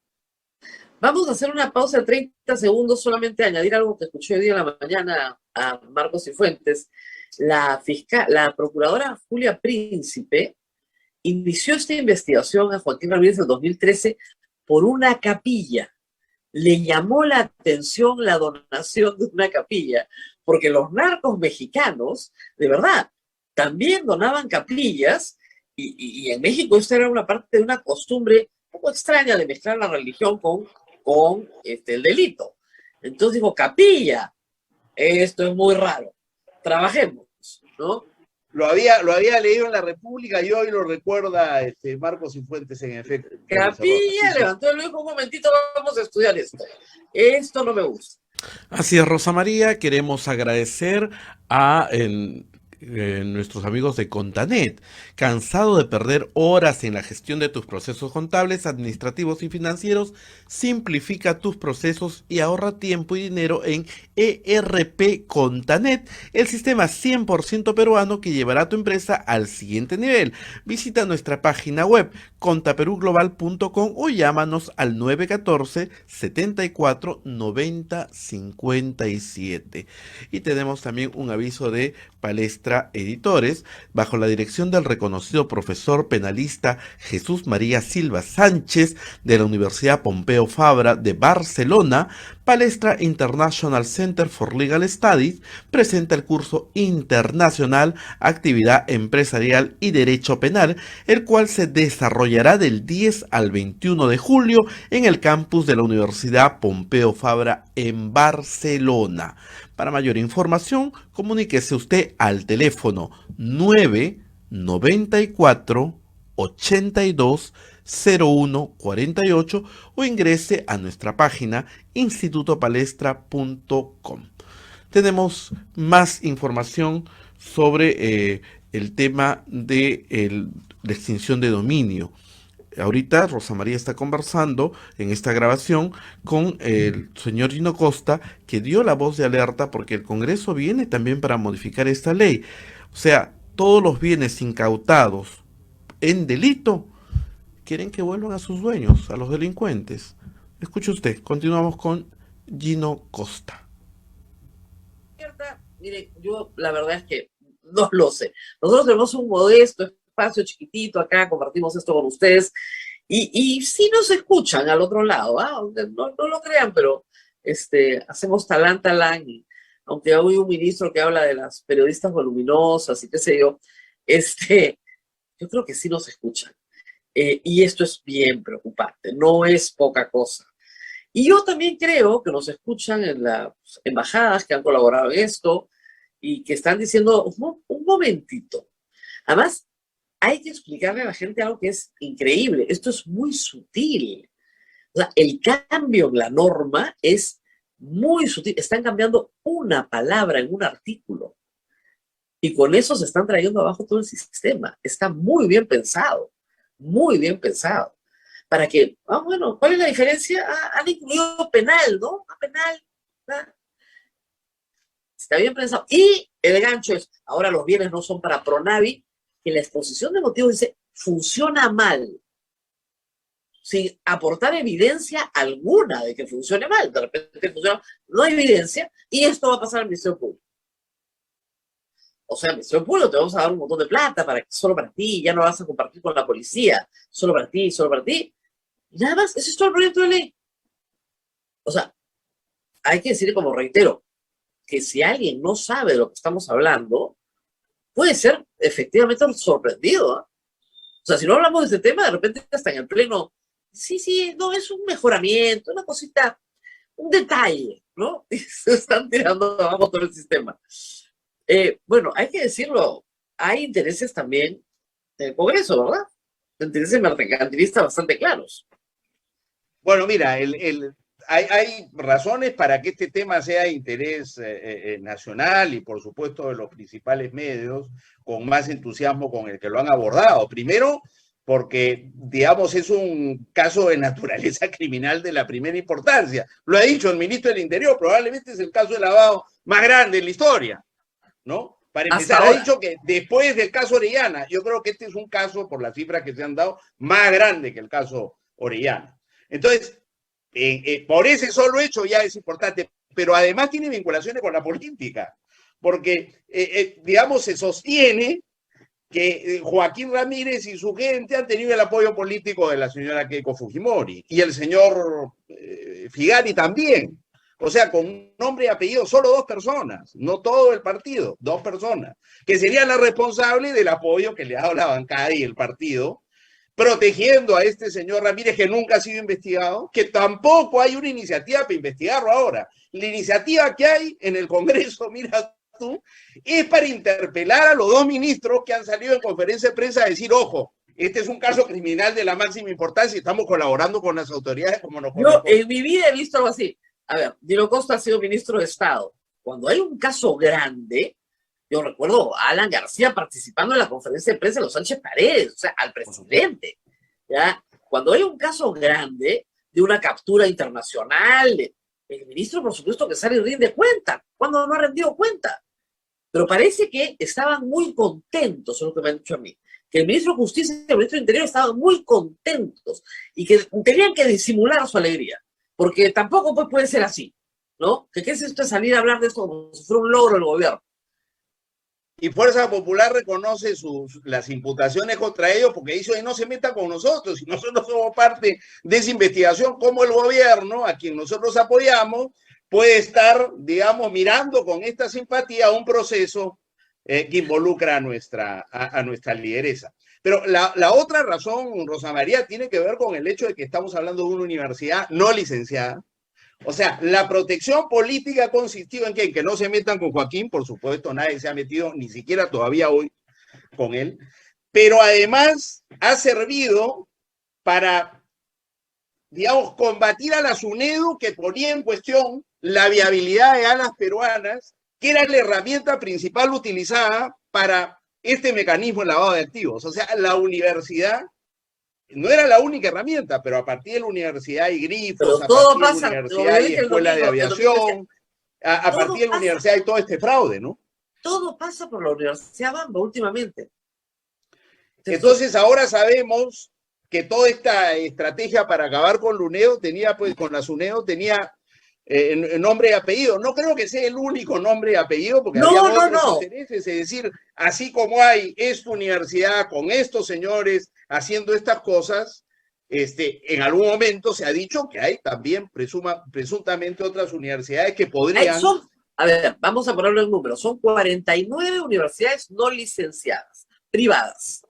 Vamos a hacer una pausa de 30 segundos, solamente añadir algo que escuché hoy día en la mañana a Marcos Cifuentes. La procuradora Julia Príncipe inició esta investigación a Joaquín Ramírez en el 2013 por una capilla. Le llamó la atención la donación de una capilla, porque los narcos mexicanos, de verdad, también donaban capillas, y en México esto era una parte de una costumbre un poco extraña de mezclar la religión con el delito. Entonces dijo, capilla, esto es muy raro, trabajemos, ¿no? Lo había leído en La República y hoy lo recuerda Marcos Cifuentes en efecto. Capilla, levantó el ojo, un momentito, vamos a estudiar esto. Esto no me gusta. Así es, Rosa María, queremos agradecer a nuestros amigos de Contanet. ¿Cansado de perder horas en la gestión de tus procesos contables, administrativos y financieros? Simplifica tus procesos y ahorra tiempo y dinero en ERP Contanet, el sistema 100% peruano que llevará a tu empresa al siguiente nivel. Visita nuestra página web contaperuglobal.com o llámanos al 914 74 90 57. Y tenemos también un aviso de Palestra Editores, bajo la dirección del reconocido profesor penalista Jesús María Silva Sánchez de la Universidad Pompeu Fabra de Barcelona. Palestra International Center for Legal Studies presenta el curso internacional Actividad Empresarial y Derecho Penal, el cual se desarrollará del 10 al 21 de julio en el campus de la Universidad Pompeu Fabra en Barcelona. Para mayor información, comuníquese usted al teléfono 994 82 0148 o ingrese a nuestra página institutopalestra.com. Tenemos más información sobre el tema de la extinción de dominio. Ahorita Rosa María está conversando en esta grabación con el señor Gino Costa, que dio la voz de alerta porque el Congreso viene también para modificar esta ley. O sea, todos los bienes incautados en delito quieren que vuelvan a sus dueños, a los delincuentes. Escuche usted, continuamos con Gino Costa. Mire, yo la verdad es que no lo sé. Nosotros tenemos un modesto espacio chiquitito acá, compartimos esto con ustedes y sí nos escuchan al otro lado, no lo crean, pero hacemos talán, y aunque hay un ministro que habla de las periodistas voluminosas y qué sé yo, yo creo que sí nos escuchan. Y esto es bien preocupante, no es poca cosa. Y yo también creo que nos escuchan en las embajadas que han colaborado en esto y que están diciendo, un momentito. Además, hay que explicarle a la gente algo que es increíble. Esto es muy sutil. O sea, el cambio en la norma es muy sutil. Están cambiando una palabra en un artículo. Y con eso se están trayendo abajo todo el sistema. Está muy bien pensado. Muy bien pensado. Para que, bueno, ¿cuál es la diferencia? Han incluido penal, ¿no? Penal. Está bien pensado. Y el gancho es, ahora los bienes no son para Pronavi, que la exposición de motivos dice, funciona mal. Sin aportar evidencia alguna de que funcione mal. De repente funciona, no hay evidencia, y esto va a pasar al Ministerio Público. O sea, Ministerio Público, te vamos a dar un montón de plata solo para ti, ya no vas a compartir con la policía, solo para ti, solo para ti. Y nada más, ese es todo el proyecto de ley. O sea, hay que decir, como reitero, que si alguien no sabe de lo que estamos hablando, puede ser efectivamente sorprendido, ¿eh? O sea, si no hablamos de este tema, de repente hasta en el pleno, sí, no, es un mejoramiento, una cosita, un detalle, ¿no? Y se están tirando abajo todo el sistema. Bueno, hay que decirlo, hay intereses también en el Congreso, ¿verdad? Intereses mercantilistas bastante claros. Bueno, mira, hay razones para que este tema sea de interés nacional y, por supuesto, de los principales medios con más entusiasmo con el que lo han abordado. Primero, porque, digamos, es un caso de naturaleza criminal de la primera importancia. Lo ha dicho el ministro del Interior, probablemente es el caso de lavado más grande en la historia, ¿no? Para empezar, ha dicho que después del caso Orellana, yo creo que este es un caso, por las cifras que se han dado, más grande que el caso Orellana. Entonces, por ese solo hecho ya es importante, pero además tiene vinculaciones con la política, porque, digamos, se sostiene que Joaquín Ramírez y su gente han tenido el apoyo político de la señora Keiko Fujimori y el señor Figari también. O sea, con nombre y apellido, solo 2 personas, no todo el partido, 2 personas, que serían las responsables del apoyo que le ha dado la bancada y el partido, protegiendo a este señor Ramírez, que nunca ha sido investigado, que tampoco hay una iniciativa para investigarlo ahora. La iniciativa que hay en el Congreso, mira tú, es para interpelar a los 2 ministros que han salido en conferencia de prensa a decir, ojo, este es un caso criminal de la máxima importancia y estamos colaborando con las autoridades como nos corresponde. Yo en mi vida he visto algo así. A ver, Dino Costa ha sido ministro de Estado. Cuando hay un caso grande, yo recuerdo a Alan García participando en la conferencia de prensa de los Sánchez Paredes, o sea, al presidente, ¿ya? Cuando hay un caso grande de una captura internacional, el ministro, por supuesto, que sale y rinde cuenta. ¿Cuándo no ha rendido cuenta? Pero parece que estaban muy contentos, es lo que me han dicho a mí, que el ministro de Justicia y el ministro de Interior estaban muy contentos y que tenían que disimular su alegría, porque tampoco pues, puede ser así, ¿no? ¿Qué es esto de salir a hablar de esto como si fuera un logro del gobierno? Y Fuerza Popular reconoce las imputaciones contra ellos porque dice, no se metan con nosotros, si nosotros somos parte de esa investigación, como el gobierno, a quien nosotros apoyamos, puede estar, digamos, mirando con esta simpatía un proceso que involucra a nuestra lideresa. Pero la otra razón, Rosa María, tiene que ver con el hecho de que estamos hablando de una universidad no licenciada. O sea, la protección política ha consistido en que no se metan con Joaquín, por supuesto, nadie se ha metido, ni siquiera todavía hoy, con él, pero además ha servido para, digamos, combatir a la SUNEDU que ponía en cuestión la viabilidad de alas peruanas, que era la herramienta principal utilizada para este mecanismo de lavado de activos. O sea, la universidad no era la única herramienta, pero a partir de la universidad hay grifos, a partir de la universidad hay escuela de aviación, a partir de la universidad hay todo este fraude, ¿no? Todo pasa por la Universidad Bamba últimamente. Entonces ahora sabemos que toda esta estrategia para acabar con Luneo tenía, pues, con la SUNEDU tenía nombre y apellido. No creo que sea el único nombre y apellido, porque había otros intereses, es decir, así como hay esta universidad con estos señores haciendo estas cosas, en algún momento se ha dicho que hay también presuntamente otras universidades que podrían... A ver, vamos a ponerlo en números. Son 49 universidades no licenciadas, privadas,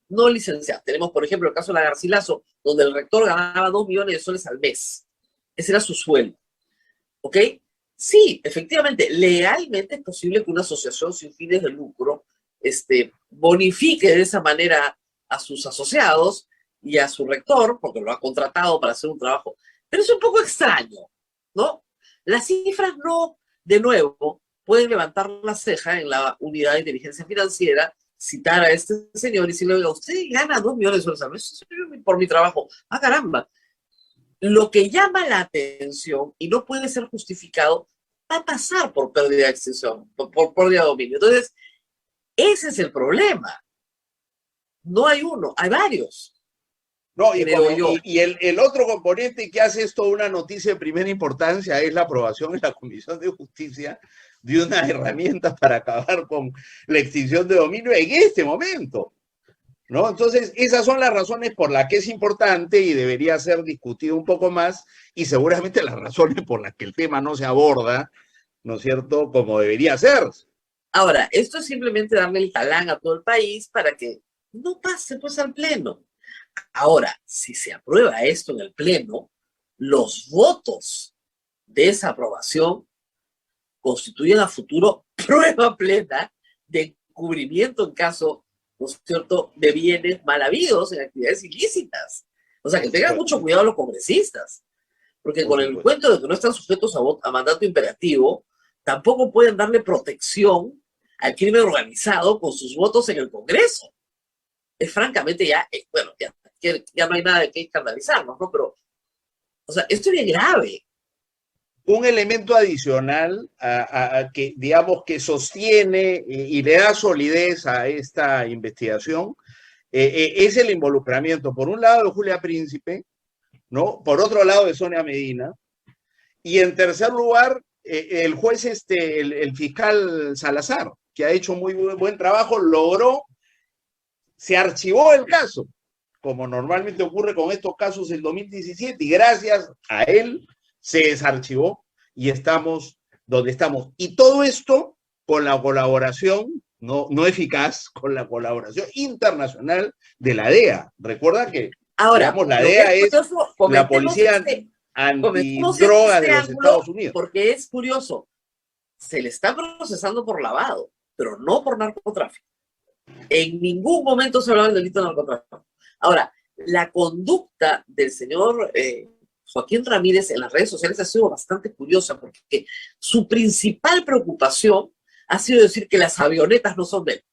no licenciadas. Tenemos, por ejemplo, el caso de la Garcilaso, donde el rector ganaba 2 millones de soles al mes. Ese era su sueldo. ¿Ok? Sí, efectivamente, legalmente es posible que una asociación sin fines de lucro bonifique de esa manera a sus asociados y a su rector, porque lo ha contratado para hacer un trabajo. Pero es un poco extraño, ¿no? Las cifras no, de nuevo, pueden levantar la ceja en la unidad de inteligencia financiera, citar a este señor y decirle, oiga, usted gana 2 millones de soles al mes por mi trabajo. ¡Ah, caramba! Lo que llama la atención y no puede ser justificado va a pasar por pérdida de extensión, por pérdida de dominio. Entonces, ese es el problema. No hay uno, hay varios. No, y el otro componente que hace esto una noticia de primera importancia es la aprobación en la Comisión de Justicia de una herramienta para acabar con la extinción de dominio en este momento, ¿no? Entonces, esas son las razones por las que es importante y debería ser discutido un poco más, y seguramente las razones por las que el tema no se aborda, ¿no es cierto?, como debería ser. Ahora, esto es simplemente darle el talán a todo el país para que no pase pues al Pleno. Ahora, si se aprueba esto en el Pleno, los votos de esa aprobación constituyen a futuro prueba plena de encubrimiento en caso, ¿no es cierto?, de bienes mal habidos en actividades ilícitas. O sea, que tengan mucho cuidado los congresistas, porque con el cuento de que no están sujetos a mandato imperativo, tampoco pueden darle protección al crimen organizado con sus votos en el Congreso. Es francamente ya, bueno, ya no hay nada de qué escandalizarnos, ¿no? Pero, o sea, esto es bien grave. Un elemento adicional que, digamos, que sostiene y le da solidez a esta investigación es el involucramiento, por un lado, de Julia Príncipe, ¿no? Por otro lado, de Sonia Medina, y en tercer lugar, el juez, el fiscal Salazar, que ha hecho muy buen trabajo, se archivó el caso, como normalmente ocurre con estos casos en 2017, y gracias a él se desarchivó y estamos donde estamos. Y todo esto con la colaboración, no eficaz, con la colaboración internacional de la DEA. Recuerda que, ahora, digamos, la DEA es la policía antidroga de los Estados Unidos. Porque es curioso, se le está procesando por lavado, pero no por narcotráfico. En ningún momento se hablaba del delito de narcotráfico. Ahora, la conducta del señor Joaquín Ramírez en las redes sociales ha sido bastante curiosa, porque su principal preocupación ha sido decir que las avionetas no son de él.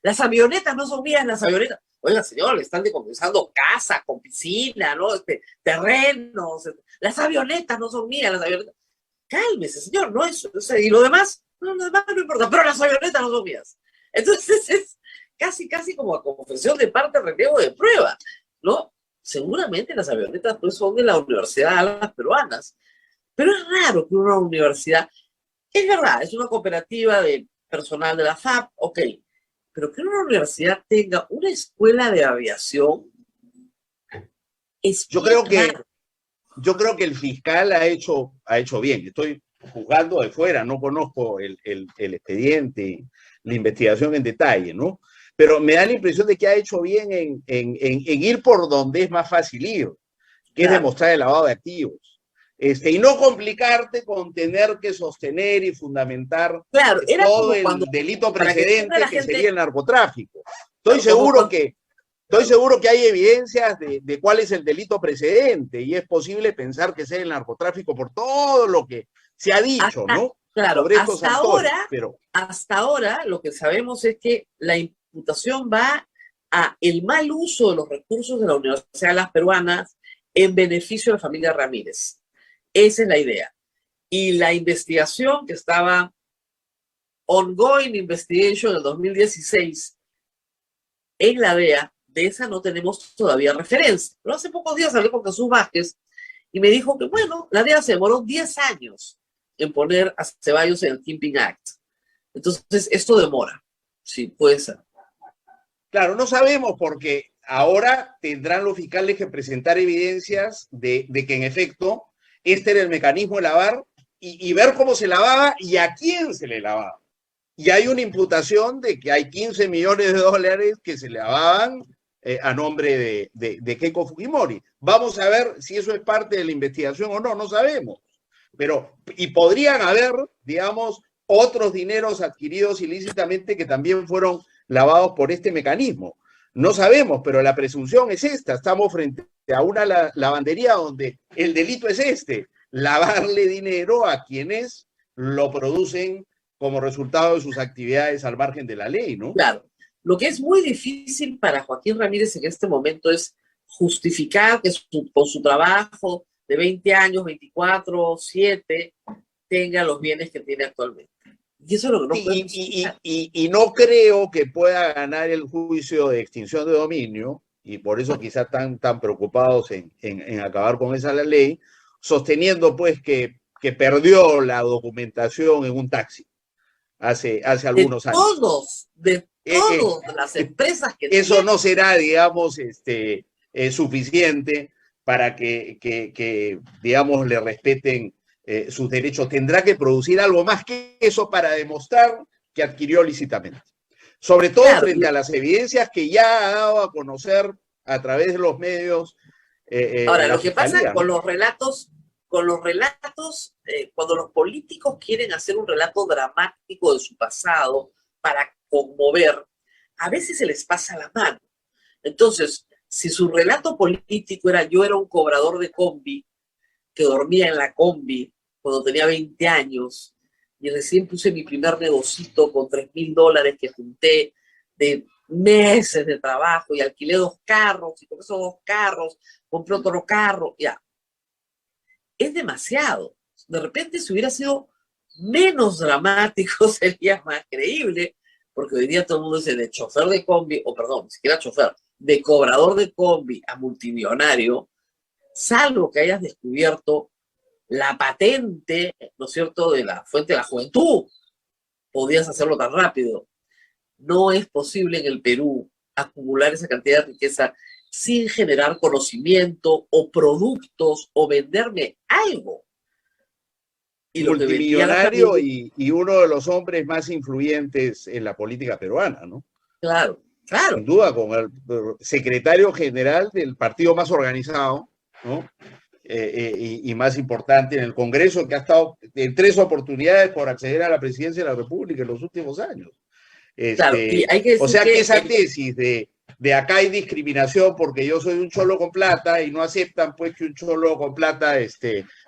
Las avionetas no son mías, las avionetas. Oiga, señor, le están decomisando casa con piscina, ¿no? Terrenos. Las avionetas no son mías, las avionetas. Cálmese, señor, no es. O sea, y lo demás, lo demás no importa, pero las avionetas no son mías. Entonces es casi como a confesión de parte, relevo de prueba, ¿no? Seguramente las avionetas pues son de la Universidad de Alas Peruanas, pero es raro que una universidad, es verdad, es una cooperativa de personal de la FAP, ok, pero que una universidad tenga una escuela de aviación es yo creo que el fiscal ha hecho bien. Estoy juzgando de fuera, no conozco el expediente, la investigación en detalle, ¿no? Pero me da la impresión de que ha hecho bien en ir por donde es más fácil ir, que es demostrar el lavado de activos. Y no complicarte con tener que sostener y fundamentar todo el delito precedente que sería el narcotráfico. Estoy seguro que hay evidencias de cuál es el delito precedente, y es posible pensar que sea el narcotráfico por todo lo que se ha dicho, ¿no? Claro, sobre estos actores, hasta ahora lo que sabemos es que la imputación va a el mal uso de los recursos de la Universidad de las Peruanas en beneficio de la familia Ramírez. Esa es la idea. Y la investigación que estaba ongoing investigation en el 2016 en la DEA, de esa no tenemos todavía referencia. Pero hace pocos días hablé con Jesús Vázquez y me dijo que, bueno, la DEA se demoró 10 años en poner a Ceballos en el Kingpin Act. Entonces, esto demora. Sí, puede ser. Claro, no sabemos, porque ahora tendrán los fiscales que presentar evidencias de que en efecto este era el mecanismo de lavar y ver cómo se lavaba y a quién se le lavaba. Y hay una imputación de que hay 15 millones de dólares que se lavaban a nombre de Keiko Fujimori. Vamos a ver si eso es parte de la investigación o no, no sabemos. Y podrían haber, digamos, otros dineros adquiridos ilícitamente que también fueron lavados por este mecanismo. No sabemos, pero la presunción es esta. Estamos frente a una lavandería donde el delito es lavarle dinero a quienes lo producen como resultado de sus actividades al margen de la ley, ¿no? Claro. Lo que es muy difícil para Joaquín Ramírez en este momento es justificar que con su trabajo de 20 años, 24, 7, tenga los bienes que tiene actualmente. Y eso es lo que no podemos y no creo que pueda ganar el juicio de extinción de dominio, y por eso quizás están tan preocupados en acabar con esa ley, sosteniendo pues que perdió la documentación en un taxi. hace De algunos años. de Eh, todas las empresas que Eso tienen. no será, digamos, suficiente para que, digamos, le respeten sus derechos. Tendrá que producir algo más que eso para demostrar que adquirió lícitamente. Sobre todo Claro, frente a las evidencias que ya ha dado a conocer a través de los medios. ahora, La lo que pasa fiscalía, con ¿no? los relatos, cuando los políticos quieren hacer un relato dramático de su pasado para conmover, a veces se les pasa la mano. Entonces, si su relato político era yo era un cobrador de combi, que dormía en la combi cuando tenía 20 años, y recién puse mi primer negocito con $3,000 que junté de meses de trabajo, y alquilé 2 carros, y con esos 2 carros compré otro carro, ya. Es demasiado. De repente, si hubiera sido menos dramático, sería más creíble, porque hoy día todo el mundo dice de chofer de combi, o perdón, ni siquiera chofer, de cobrador de combi a multimillonario, salvo que hayas descubierto la patente, ¿no es cierto?, de la fuente de la juventud, podías hacerlo tan rápido. No es posible en el Perú acumular esa cantidad de riqueza sin generar conocimiento o productos o venderme algo. Y lo que vendía la Multimillonario familia, y uno de los hombres más influyentes en la política peruana, ¿no? claro, Sin claro, duda, con el secretario general del partido más organizado, ¿no? Y más importante en el Congreso, que ha estado en 3 oportunidades por acceder a la presidencia de la República en los últimos años. claro. Y hay que O decir sea que que esa tesis de acá hay discriminación porque yo soy un cholo con plata y no aceptan pues que un cholo con plata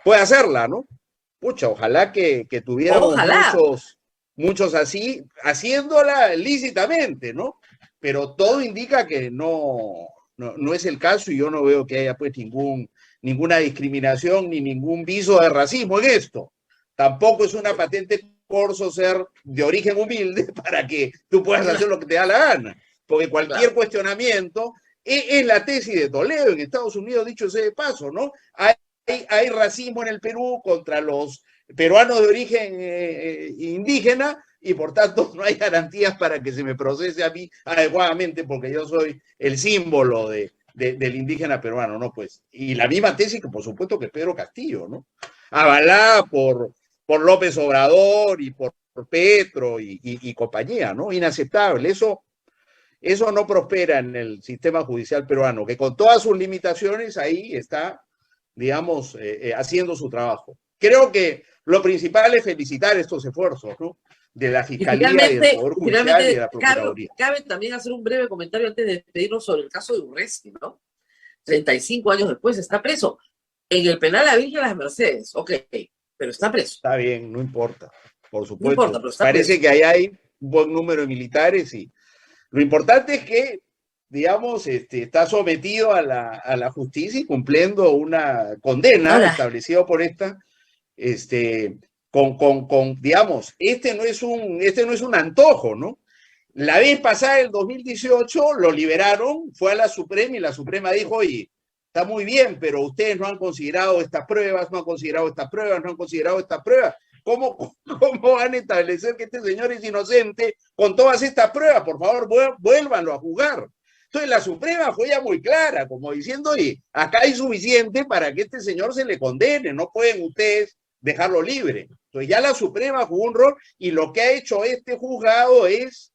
pueda hacerla, ¿no? Pucha, ojalá que tuviéramos ojalá. muchos así, haciéndola lícitamente, ¿no? Pero todo indica que no es el caso, y yo no veo que haya pues ninguna discriminación ni ningún viso de racismo en esto. Tampoco es una patente corso ser de origen humilde para que tú puedas hacer lo que te da la gana, porque cualquier Claro. cuestionamiento es la tesis de Toledo en Estados Unidos, dicho sea de paso, ¿no? Hay racismo en el Perú contra los peruanos de origen indígena, y por tanto no hay garantías para que se me procese a mí adecuadamente porque yo soy el símbolo del indígena peruano, ¿no? Pues, y la misma tesis que por supuesto que Pedro Castillo, ¿no? Avalada por López Obrador y por Petro y compañía, ¿no? Inaceptable. Eso no prospera en el sistema judicial peruano, que con todas sus limitaciones ahí está, digamos, haciendo su trabajo. Creo que lo principal es felicitar estos esfuerzos, ¿no? De la Y Fiscalía y del Poder Judicial y de la cabe, Procuraduría. cabe también hacer un breve comentario antes de despedirnos sobre el caso de Urresti, ¿no? 35 años después está preso. En el penal la Virgen de las Mercedes, ok, pero está preso. Está bien, no importa, por No supuesto. importa, pero está Parece preso. que ahí hay un buen número de militares, y lo importante es que, digamos, está sometido a la justicia y cumpliendo una condena Ahora, establecida por esta, digamos, no es un antojo, ¿no? La vez pasada, el 2018, lo liberaron, fue a la Suprema y la Suprema dijo, oye, está muy bien, pero ustedes no han considerado estas pruebas, no han considerado estas pruebas, no han considerado estas pruebas. ¿Cómo van a establecer que este señor es inocente con todas estas pruebas? Por favor, vuélvanlo a juzgar. Entonces la Suprema fue ya muy clara, como diciendo, oye, acá hay suficiente para que este señor se le condene, no pueden ustedes dejarlo libre. Entonces ya la Suprema jugó un rol, y lo que ha hecho este juzgado es,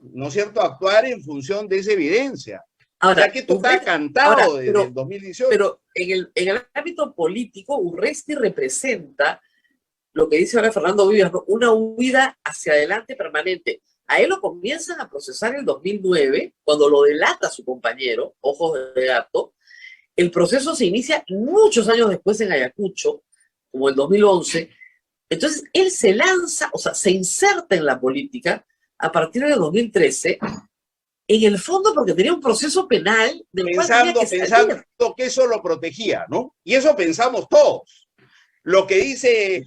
¿no es cierto?, actuar en función de esa evidencia. O sea que esto está cantado desde el 2018. Pero en el ámbito político, Urresti representa lo que dice ahora Fernando Vives, ¿no? Una huida hacia adelante permanente. A él lo comienzan a procesar en el 2009, cuando lo delata su compañero, Ojos de Gato. El proceso se inicia muchos años después en Ayacucho, como el 2011. Entonces, él se lanza, o sea, se inserta en la política a partir del 2013, en el fondo porque tenía un proceso penal del cual tenía que salir. Pensando que eso lo protegía, ¿no? Y eso pensamos todos. Lo que dice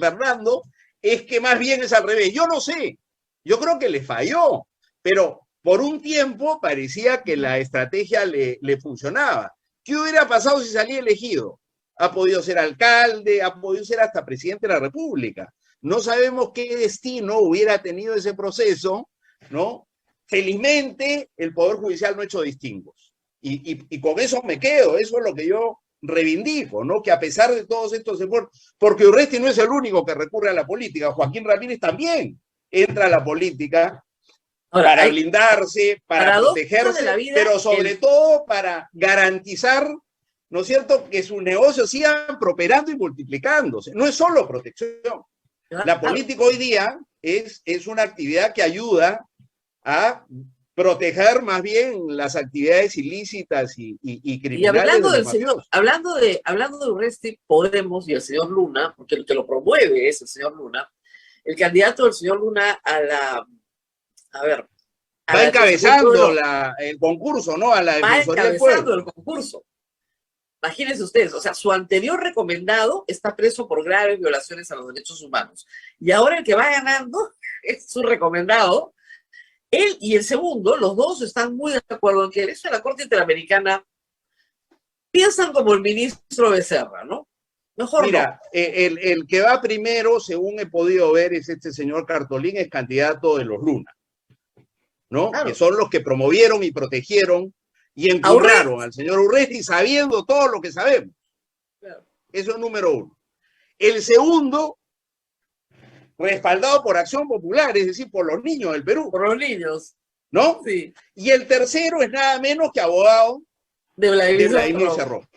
Fernando es que más bien es al revés. Yo no sé, yo creo que le falló, pero por un tiempo parecía que la estrategia le funcionaba. ¿Qué hubiera pasado si salía elegido? Ha podido ser alcalde, ha podido ser hasta presidente de la República. No sabemos qué destino hubiera tenido ese proceso, ¿no? Felizmente, el Poder Judicial no ha hecho distingos. Y con eso me quedo, eso es lo que yo reivindico, ¿no? Que a pesar de todos estos esfuerzos, porque Urresti no es el único que recurre a la política, Joaquín Ramírez también entra a la política Ahora, para hay blindarse, para paradojas protegerse, de la vida pero sobre todo para garantizar, ¿no es cierto?, que sus negocios sigan prosperando y multiplicándose. No es solo protección. La política hoy día es una actividad que ayuda a proteger más bien las actividades ilícitas y Y criminales hablando de del los señor, mafiosos. hablando de Urresti, Podemos y el señor Luna, porque el que lo promueve es el señor Luna, el candidato del señor Luna a la, a ver, a Va la encabezando defensoría del pueblo, el concurso, ¿no? A la va Defensoría del encabezando Pueblo. el concurso. Imagínense ustedes, o sea, su anterior recomendado está preso por graves violaciones a los derechos humanos. Y ahora el que va ganando es su recomendado. Él y el segundo, los dos están muy de acuerdo en que el hecho de la Corte Interamericana piensan como el ministro Becerra, ¿no? Mejor Mira, el que va primero, según he podido ver, es este señor Cartolín, es candidato de los Luna, ¿no? Claro. Que son los que promovieron y protegieron y A encurraron al señor Urresti sabiendo todo lo que sabemos. Claro. Eso es número uno. El segundo, respaldado por Acción Popular, es decir, por los niños del Perú, por los niños, ¿no? sí, Y el tercero es nada menos que abogado de de Vladimir Vladimir Cerrón, Cerrón.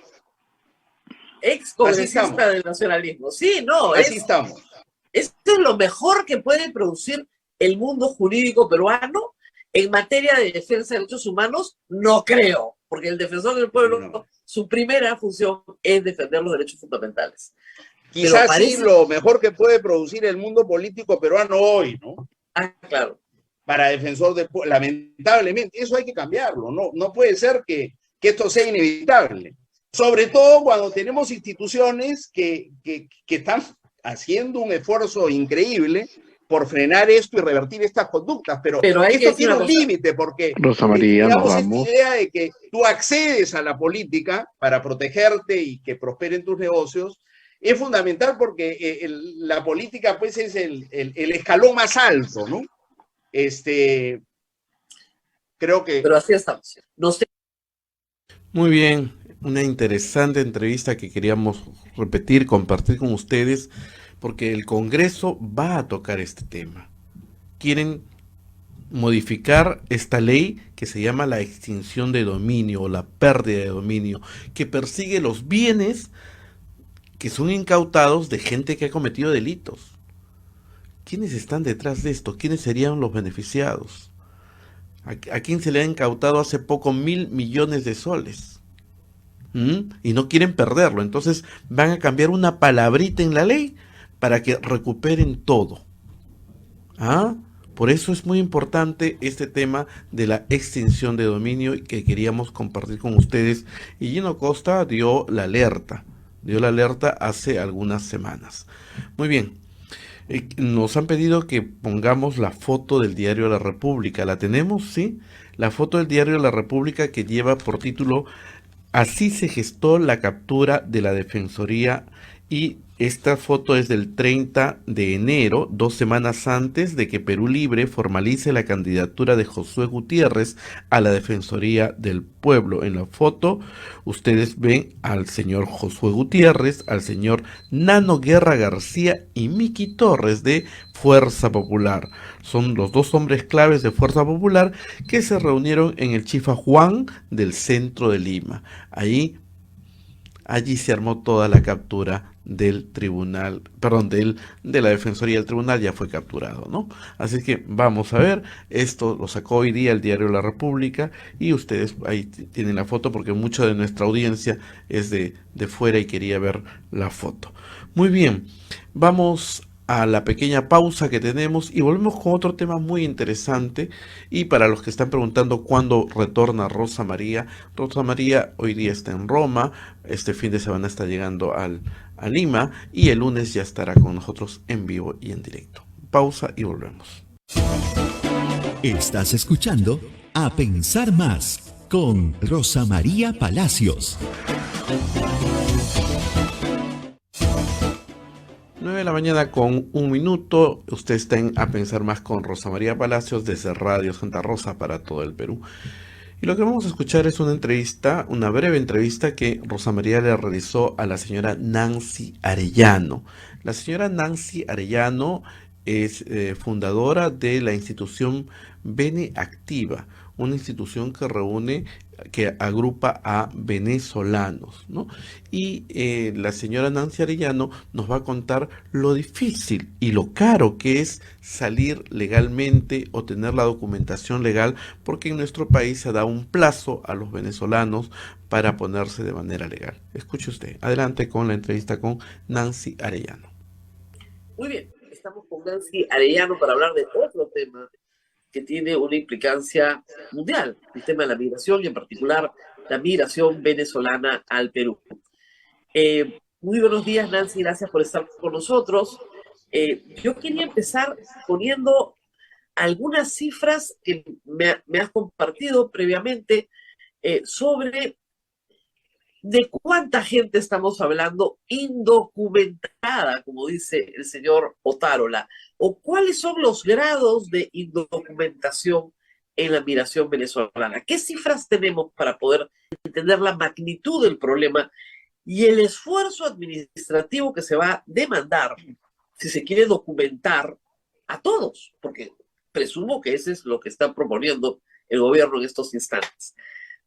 ex Así congresista estamos. del nacionalismo. Sí, no, Así estamos. esto es lo mejor que puede producir el mundo jurídico peruano en materia de defensa de derechos humanos. No creo, porque el defensor del pueblo, No. su primera función es defender los derechos fundamentales. Quizás parece- sí lo mejor que puede producir el mundo político peruano hoy, ¿no? Ah, claro. Para defensor del pueblo. Lamentablemente, eso hay que cambiarlo. No puede ser que esto sea inevitable. Sobre todo cuando tenemos instituciones que están haciendo un esfuerzo increíble por frenar esto y revertir estas conductas. Pero Pero hay que esto decir tiene una un cosa. límite porque, Rosa María, nos digamos, esta vamos. idea de que tú accedes a la política para protegerte y que prosperen tus negocios es fundamental porque la política pues es el escalón más alto, ¿no? Creo que Pero así estamos. No sé. Muy bien, una interesante entrevista que queríamos repetir, compartir con ustedes, porque el Congreso va a tocar este tema. Quieren modificar esta ley que se llama la extinción de dominio o la pérdida de dominio, que persigue los bienes que son incautados de gente que ha cometido delitos. ¿Quiénes están detrás de esto? ¿Quiénes serían los beneficiados? ¿A quién se le ha incautado hace poco 1.000 millones de soles? Y no quieren perderlo. Entonces van a cambiar una palabrita en la ley para que recuperen todo. Por eso es muy importante este tema de la extinción de dominio que queríamos compartir con ustedes. Y Gino Costa dio la alerta hace algunas semanas. Muy bien. Nos han pedido que pongamos la foto del Diario de la República. ¿La tenemos? Sí. La foto del Diario de la República que lleva por título "Así se gestó la captura de la Defensoría", y esta foto es del 30 de enero, 2 semanas antes de que Perú Libre formalice la candidatura de Josué Gutiérrez a la Defensoría del Pueblo. En la foto ustedes ven al señor Josué Gutiérrez, al señor Nano Guerra García y Miki Torres de Fuerza Popular. Son los dos hombres claves de Fuerza Popular que se reunieron en el Chifa Juan del centro de Lima. Allí se armó toda la captura del tribunal, perdón, de la Defensoría. Del tribunal ya fue capturado, ¿no? Así que vamos a ver, esto lo sacó hoy día el Diario de la República y ustedes ahí tienen la foto porque mucha de nuestra audiencia es de fuera y quería ver la foto. Muy bien, vamos a la pequeña pausa que tenemos y volvemos con otro tema muy interesante. Y para los que están preguntando cuándo retorna Rosa María hoy día está en Roma, este fin de semana está llegando a Lima y el lunes ya estará con nosotros en vivo y en directo. Pausa y volvemos. Estás escuchando A Pensar Más con Rosa María Palacios. 9 de la mañana con 1 minuto. Usted está en A Pensar Más con Rosa María Palacios desde Radio Santa Rosa para todo el Perú. Y lo que vamos a escuchar es una entrevista, una breve entrevista que Rosa María le realizó a la señora Nancy Arellano. La señora Nancy Arellano es fundadora de la institución Bene Activa, una institución que reúne, que agrupa a venezolanos, ¿no? Y la señora Nancy Arellano nos va a contar lo difícil y lo caro que es salir legalmente o tener la documentación legal, porque en nuestro país se da un plazo a los venezolanos para ponerse de manera legal. Escuche usted. Adelante con la entrevista con Nancy Arellano. Muy bien, estamos con Nancy Arellano para hablar de otro tema que tiene una implicancia mundial, el tema de la migración y en particular la migración venezolana al Perú. Muy buenos días, Nancy, gracias por estar con nosotros. Yo quería empezar poniendo algunas cifras que me has compartido previamente sobre de cuánta gente estamos hablando indocumentada, como dice el señor Otárola, o cuáles son los grados de indocumentación en la migración venezolana. ¿Qué cifras tenemos para poder entender la magnitud del problema y el esfuerzo administrativo que se va a demandar si se quiere documentar a todos? Porque presumo que ese es lo que está proponiendo el gobierno en estos instantes.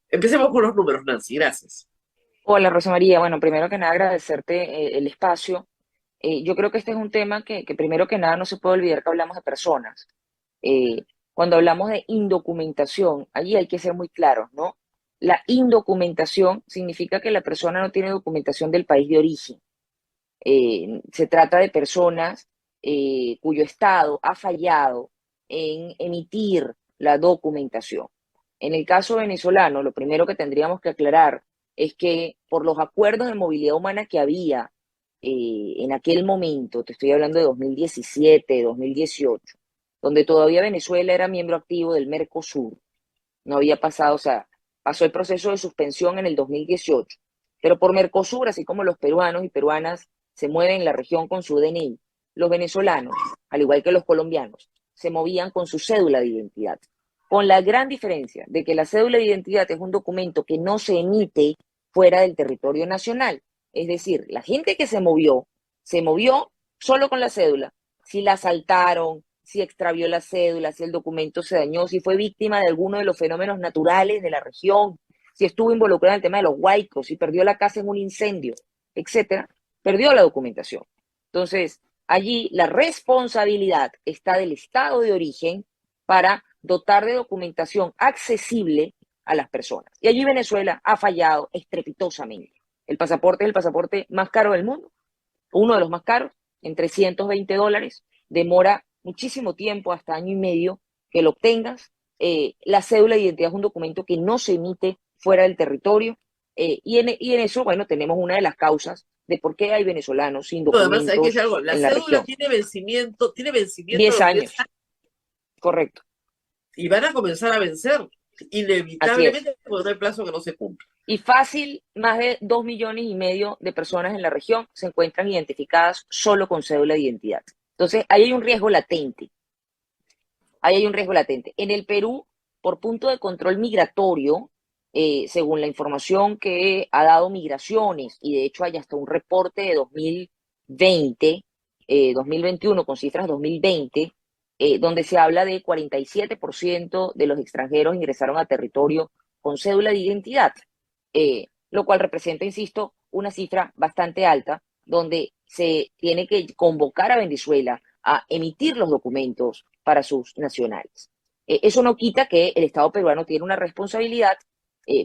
Empecemos con los números, Nancy. Gracias. Hola, Rosa María. Bueno, primero que nada agradecerte el espacio. Yo creo que este es un tema que primero que nada no se puede olvidar que hablamos de personas. Cuando hablamos de indocumentación, allí hay que ser muy claros, ¿no? La indocumentación significa que la persona no tiene documentación del país de origen. Se trata de personas cuyo Estado ha fallado en emitir la documentación. En el caso venezolano, lo primero que tendríamos que aclarar es que por los acuerdos de movilidad humana que había en aquel momento, te estoy hablando de 2017, 2018, donde todavía Venezuela era miembro activo del Mercosur, no había pasado, o sea, pasó el proceso de suspensión en el 2018, pero por Mercosur, así como los peruanos y peruanas se mueven en la región con su DNI, los venezolanos, al igual que los colombianos, se movían con su cédula de identidad, con la gran diferencia de que la cédula de identidad es un documento que no se emite fuera del territorio nacional. Es decir, la gente que se movió solo con la cédula. Si la asaltaron, si extravió la cédula, si el documento se dañó, si fue víctima de alguno de los fenómenos naturales de la región, si estuvo involucrado en el tema de los huaicos, si perdió la casa en un incendio, etcétera, perdió la documentación. Entonces, allí la responsabilidad está del Estado de origen para dotar de documentación accesible a las personas. Y allí Venezuela ha fallado estrepitosamente. El pasaporte es el pasaporte más caro del mundo, uno de los más caros, en $320. Demora muchísimo tiempo, hasta año y medio, que lo obtengas. La cédula de identidad es un documento que no se emite fuera del territorio. Y en eso, bueno, tenemos una de las causas de por qué hay venezolanos sin documentos. Además, hay que decir algo, la cédula tiene vencimiento 10 años. Correcto. Y van a comenzar a vencer, inevitablemente, porque no hay plazo que no se cumple. Y fácil, más de 2,5 millones de personas en la región se encuentran identificadas solo con cédula de identidad. Entonces, ahí hay un riesgo latente. En el Perú, por punto de control migratorio, según la información que ha dado Migraciones, y de hecho hay hasta un reporte de 2020, 2021 con cifras 2020, donde se habla de 47% de los extranjeros ingresaron a territorio con cédula de identidad, lo cual representa, insisto, una cifra bastante alta, donde se tiene que convocar a Venezuela a emitir los documentos para sus nacionales. Eso no quita que el Estado peruano tiene una responsabilidad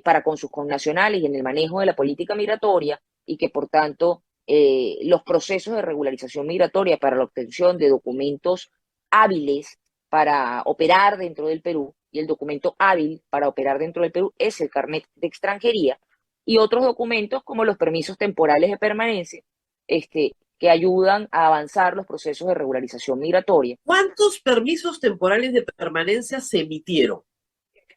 para con sus connacionales y en el manejo de la política migratoria, y que por tanto los procesos de regularización migratoria para la obtención de documentos hábiles para operar dentro del Perú, y el documento hábil para operar dentro del Perú es el carnet de extranjería, y otros documentos como los permisos temporales de permanencia, que ayudan a avanzar los procesos de regularización migratoria. ¿Cuántos permisos temporales de permanencia se emitieron?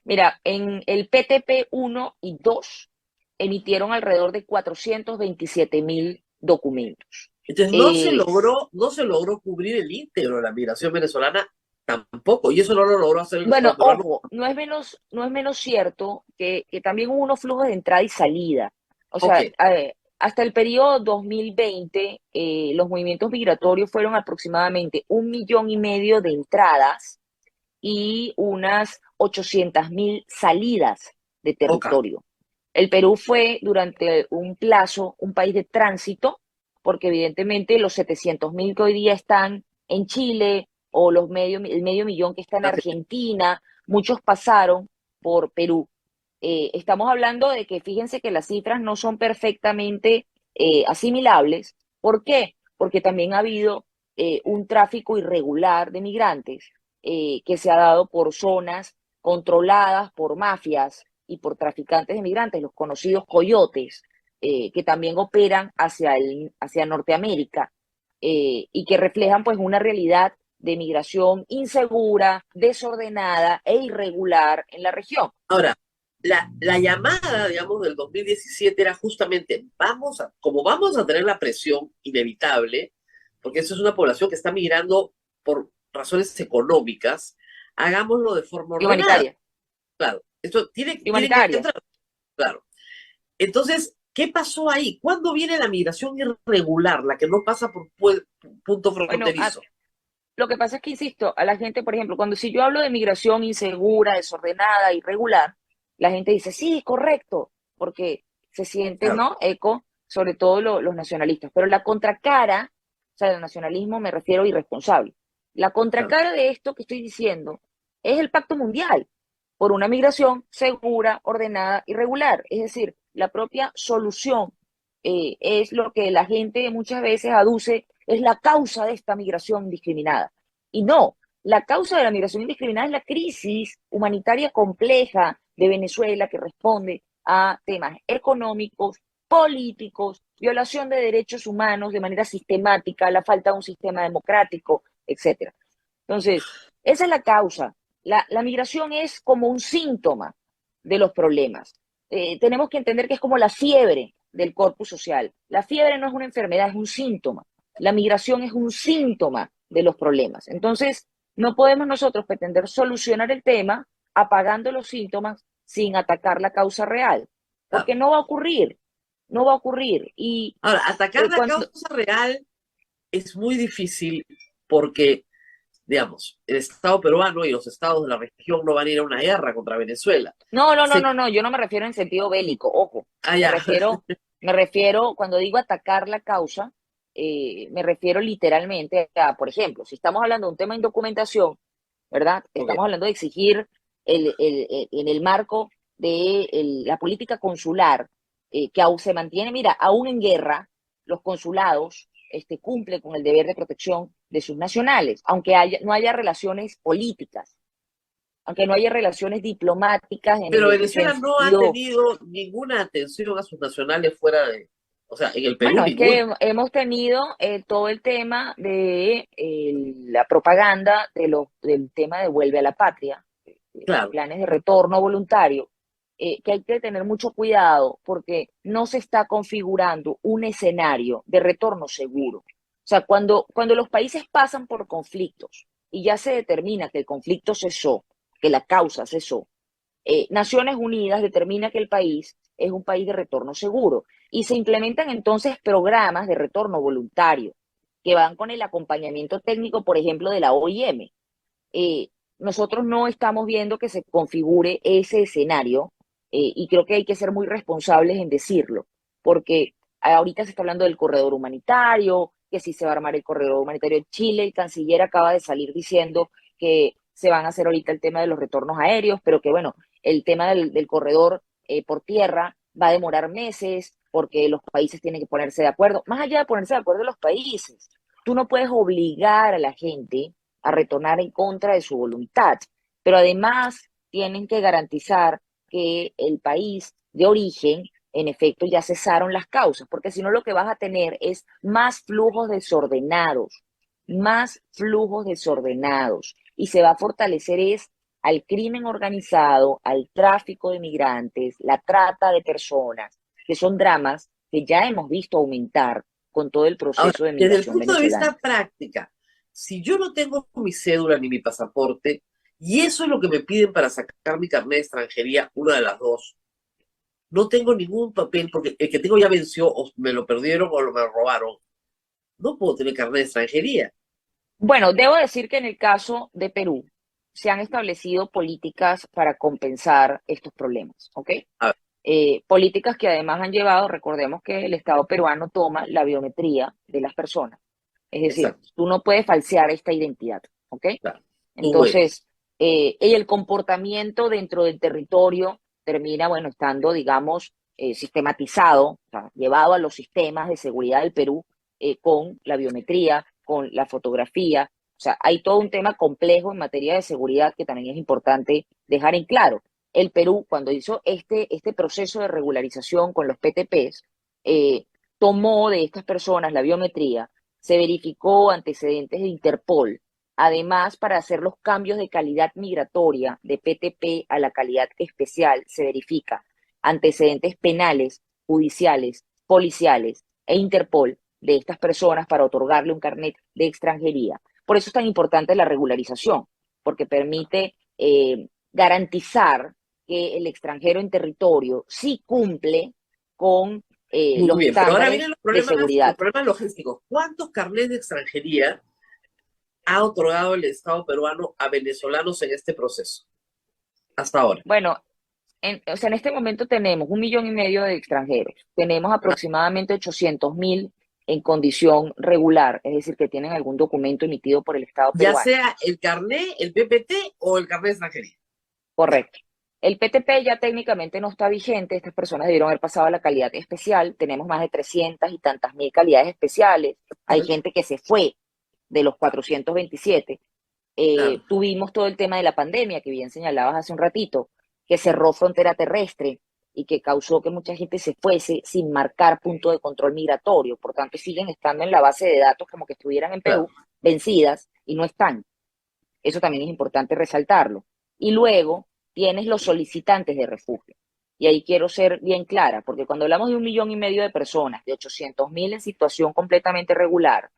Mira, en el PTP 1 y 2 emitieron alrededor de 427,000 documentos. Entonces Eh, no se logró cubrir el íntegro de la migración venezolana tampoco, y eso no lo logró hacer el bueno, Estado peruano. ojo, no es menos cierto que también hubo unos flujos de entrada y salida. O Ok, sea, hasta el periodo 2020, los movimientos migratorios fueron aproximadamente 1,5 millones de entradas y unas 800.000 salidas de ok, territorio. El Perú fue durante un plazo un país de tránsito, porque evidentemente los 700.000 que hoy día están en Chile o el medio millón que está en ok. Argentina, muchos pasaron por Perú. Estamos hablando de que fíjense que las cifras no son perfectamente asimilables. ¿Por qué? Porque también ha habido un tráfico irregular de migrantes que se ha dado por zonas controladas por mafias y por traficantes de migrantes, los conocidos coyotes, que también operan hacia Norteamérica y que reflejan pues una realidad de migración insegura, desordenada e irregular en la región. Ahora, la llamada, digamos, del 2017 era justamente, como vamos a tener la presión inevitable, porque eso es una población que está migrando por razones económicas, hagámoslo de forma Y ordenada. humanitaria, Claro, esto y tiene que humanitaria. entrar, claro. Entonces, ¿qué pasó ahí? ¿Cuándo viene la migración irregular, la que no pasa por punto Bueno, fronterizo? lo que pasa es que, insisto, a la gente, por ejemplo, cuando si yo hablo de migración insegura, desordenada, irregular, la gente dice, sí, correcto, porque se siente, Claro, ¿no? Eco, sobre todo los nacionalistas. Pero la contracara, o sea, el nacionalismo me refiero irresponsable. La claro. contracara de esto que estoy diciendo es el Pacto Mundial por una migración segura, ordenada y regular. Es decir, la propia solución es lo que la gente muchas veces aduce, es la causa de esta migración indiscriminada. Y no, la causa de la migración indiscriminada es la crisis humanitaria compleja de Venezuela que responde a temas económicos, políticos, violación de derechos humanos de manera sistemática, la falta de un sistema democrático, etcétera. Entonces, esa es la causa. La migración es como un síntoma de los problemas. Tenemos que entender que es como la fiebre del corpus social. La fiebre no es una enfermedad, es un síntoma. La migración es un síntoma de los problemas. Entonces, no podemos nosotros pretender solucionar el tema apagando los síntomas sin atacar la causa real, Claro. porque no va a ocurrir, no va a ocurrir. Y Ahora, atacar la cuando, causa real es muy difícil porque, digamos, el Estado peruano y los estados de la región no van a ir a una guerra contra Venezuela. Se, no, yo no me refiero en sentido bélico, ojo, me ya, refiero, me refiero, cuando digo atacar la causa, me refiero literalmente a, por ejemplo, si estamos hablando de un tema de indocumentación, ¿verdad? ok, Estamos hablando de exigir en el marco de la política consular, que aún se mantiene, mira, aún en guerra, los consulados cumplen con el deber de protección de sus nacionales, aunque no haya relaciones políticas, aunque no haya relaciones diplomáticas en pero el Venezuela no ha sentido. tenido ninguna atención a sus nacionales fuera de, o sea, en el Perú Bueno, es ninguna. que hemos tenido todo el tema de la propaganda del tema de vuelve a la patria, los Claro, planes de retorno voluntario, que hay que tener mucho cuidado porque no se está configurando un escenario de retorno seguro. O sea, cuando los países pasan por conflictos y ya se determina que el conflicto cesó, que la causa cesó, Naciones Unidas determina que el país es un país de retorno seguro y se implementan entonces programas de retorno voluntario que van con el acompañamiento técnico, por ejemplo, de la OIM. Eh, Nosotros no estamos viendo que se configure ese escenario y creo que hay que ser muy responsables en decirlo, porque ahorita se está hablando del corredor humanitario, que si se va a armar el corredor humanitario en Chile, el canciller acaba de salir diciendo que se van a hacer ahorita el tema de los retornos aéreos, pero que bueno, el tema del corredor por tierra va a demorar meses porque los países tienen que ponerse de acuerdo. Más allá de ponerse de acuerdo los países, tú no puedes obligar a la gente a retornar en contra de su voluntad, pero además tienen que garantizar que el país de origen, en efecto, ya cesaron las causas, porque si no lo que vas a tener es más flujos desordenados, y se va a fortalecer es al crimen organizado, al tráfico de migrantes, la trata de personas, que son dramas que ya hemos visto aumentar con todo el Ahora, proceso de desde el migración punto de venezolana. vista práctica, si yo no tengo mi cédula ni mi pasaporte, y eso es lo que me piden para sacar mi carnet de extranjería, una de las dos, no tengo ningún papel porque el que tengo ya venció o me lo perdieron o me lo robaron, no puedo tener carnet de extranjería. Bueno, debo decir que en el caso de Perú se han establecido políticas para compensar estos problemas, ¿ok? A ver. Políticas que además han llevado, recordemos que el Estado peruano toma la biometría de las personas. Es decir, Exacto. tú no puedes falsear esta identidad, ¿ok? Claro. Entonces, y el comportamiento dentro del territorio termina, bueno, estando, digamos, sistematizado, o sea, llevado a los sistemas de seguridad del Perú con la biometría, con la fotografía. O sea, hay todo un tema complejo en materia de seguridad que también es importante dejar en claro. El Perú, cuando hizo este proceso de regularización con los PTPs, tomó de estas personas la biometría, se verificó antecedentes de Interpol. Además, para hacer los cambios de calidad migratoria de PTP a la calidad especial, se verifica antecedentes penales, judiciales, policiales e Interpol de estas personas para otorgarle un carnet de extranjería. Por eso es tan importante la regularización, porque permite garantizar que el extranjero en territorio sí cumple con Muy los bien, pero ahora estándares vienen de los seguridad. problemas logísticos. ¿Cuántos carnets de extranjería ha otorgado el Estado peruano a venezolanos en este proceso? Hasta ahora. Bueno, o sea, en este momento tenemos 1,5 millones de extranjeros. Tenemos aproximadamente 800.000 en condición regular, es decir, que tienen algún documento emitido por el Estado Ya peruano. sea el carnet, el PPT o el carnet de extranjería. Correcto. El PTP ya técnicamente no está vigente. Estas personas debieron haber pasado a la calidad especial. Tenemos más de 300 y tantas mil calidades especiales. Hay gente que se fue de los 427. Claro. Tuvimos todo el tema de la pandemia, que bien señalabas hace un ratito, que cerró frontera terrestre y que causó que mucha gente se fuese sin marcar punto de control migratorio. Por tanto, siguen estando en la base de datos como que estuvieran en Perú, Claro. vencidas, y no están. Eso también es importante resaltarlo. Y luego tienes los solicitantes de refugio. Y ahí quiero ser bien clara, porque cuando hablamos de 1,5 millones de personas, de 800.000 en situación completamente regular,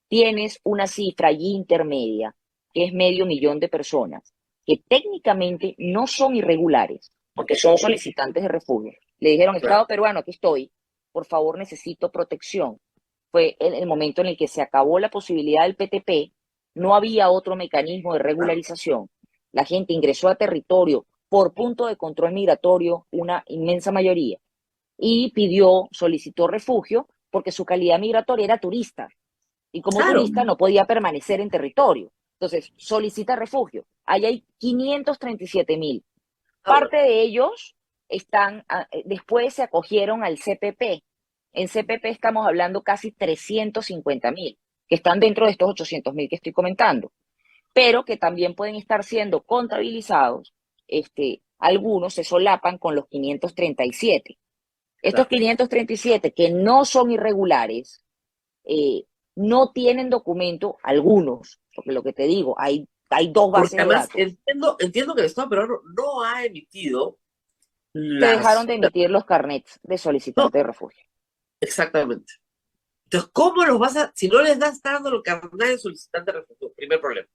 tienes una cifra allí intermedia, que es 500.000 de personas, que técnicamente no son irregulares, porque son solicitantes de refugio. Le dijeron, Estado peruano, aquí estoy, por favor necesito protección. Fue el momento en el que se acabó la posibilidad del PTP, no había otro mecanismo de regularización. La gente ingresó a territorio por punto de control migratorio, una inmensa mayoría, y solicitó refugio porque su calidad migratoria era turista, y como Claro. turista no podía permanecer en territorio. Entonces, solicita refugio. Ahí hay 537.000. Parte de ellos después se acogieron al CPP. En CPP estamos hablando casi 350.000, que están dentro de estos 800.000 que estoy comentando, pero que también pueden estar siendo contabilizados. Algunos se solapan con los 537. Estos 537 que no son irregulares, no tienen documento algunos, porque lo que te digo, hay dos bases Porque además de datos. entiendo que el Estado peruano no ha emitido Se dejaron las... de emitir los carnets de No, solicitante de refugio. exactamente. Entonces, ¿cómo los vas a... Si no les das dando el carnet de solicitante de refugio, primer problema.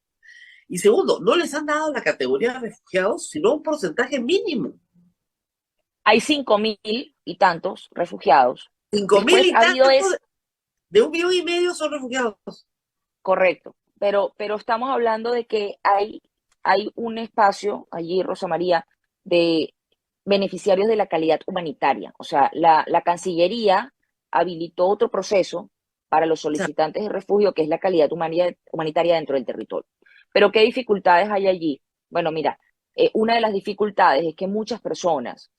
Y segundo, no les han dado la categoría de refugiados, sino un porcentaje mínimo. Hay 5.000 y tantos refugiados. 5.000 y Ha habido tantos de 1,5 millones son refugiados. Correcto, pero estamos hablando de que hay un espacio allí, Rosa María, de beneficiarios de la calidad humanitaria. O sea, la Cancillería habilitó otro proceso para los solicitantes de refugio, que es la calidad humanitaria dentro del territorio. Pero ¿qué dificultades hay allí? Bueno, mira, una de las dificultades es que muchas personas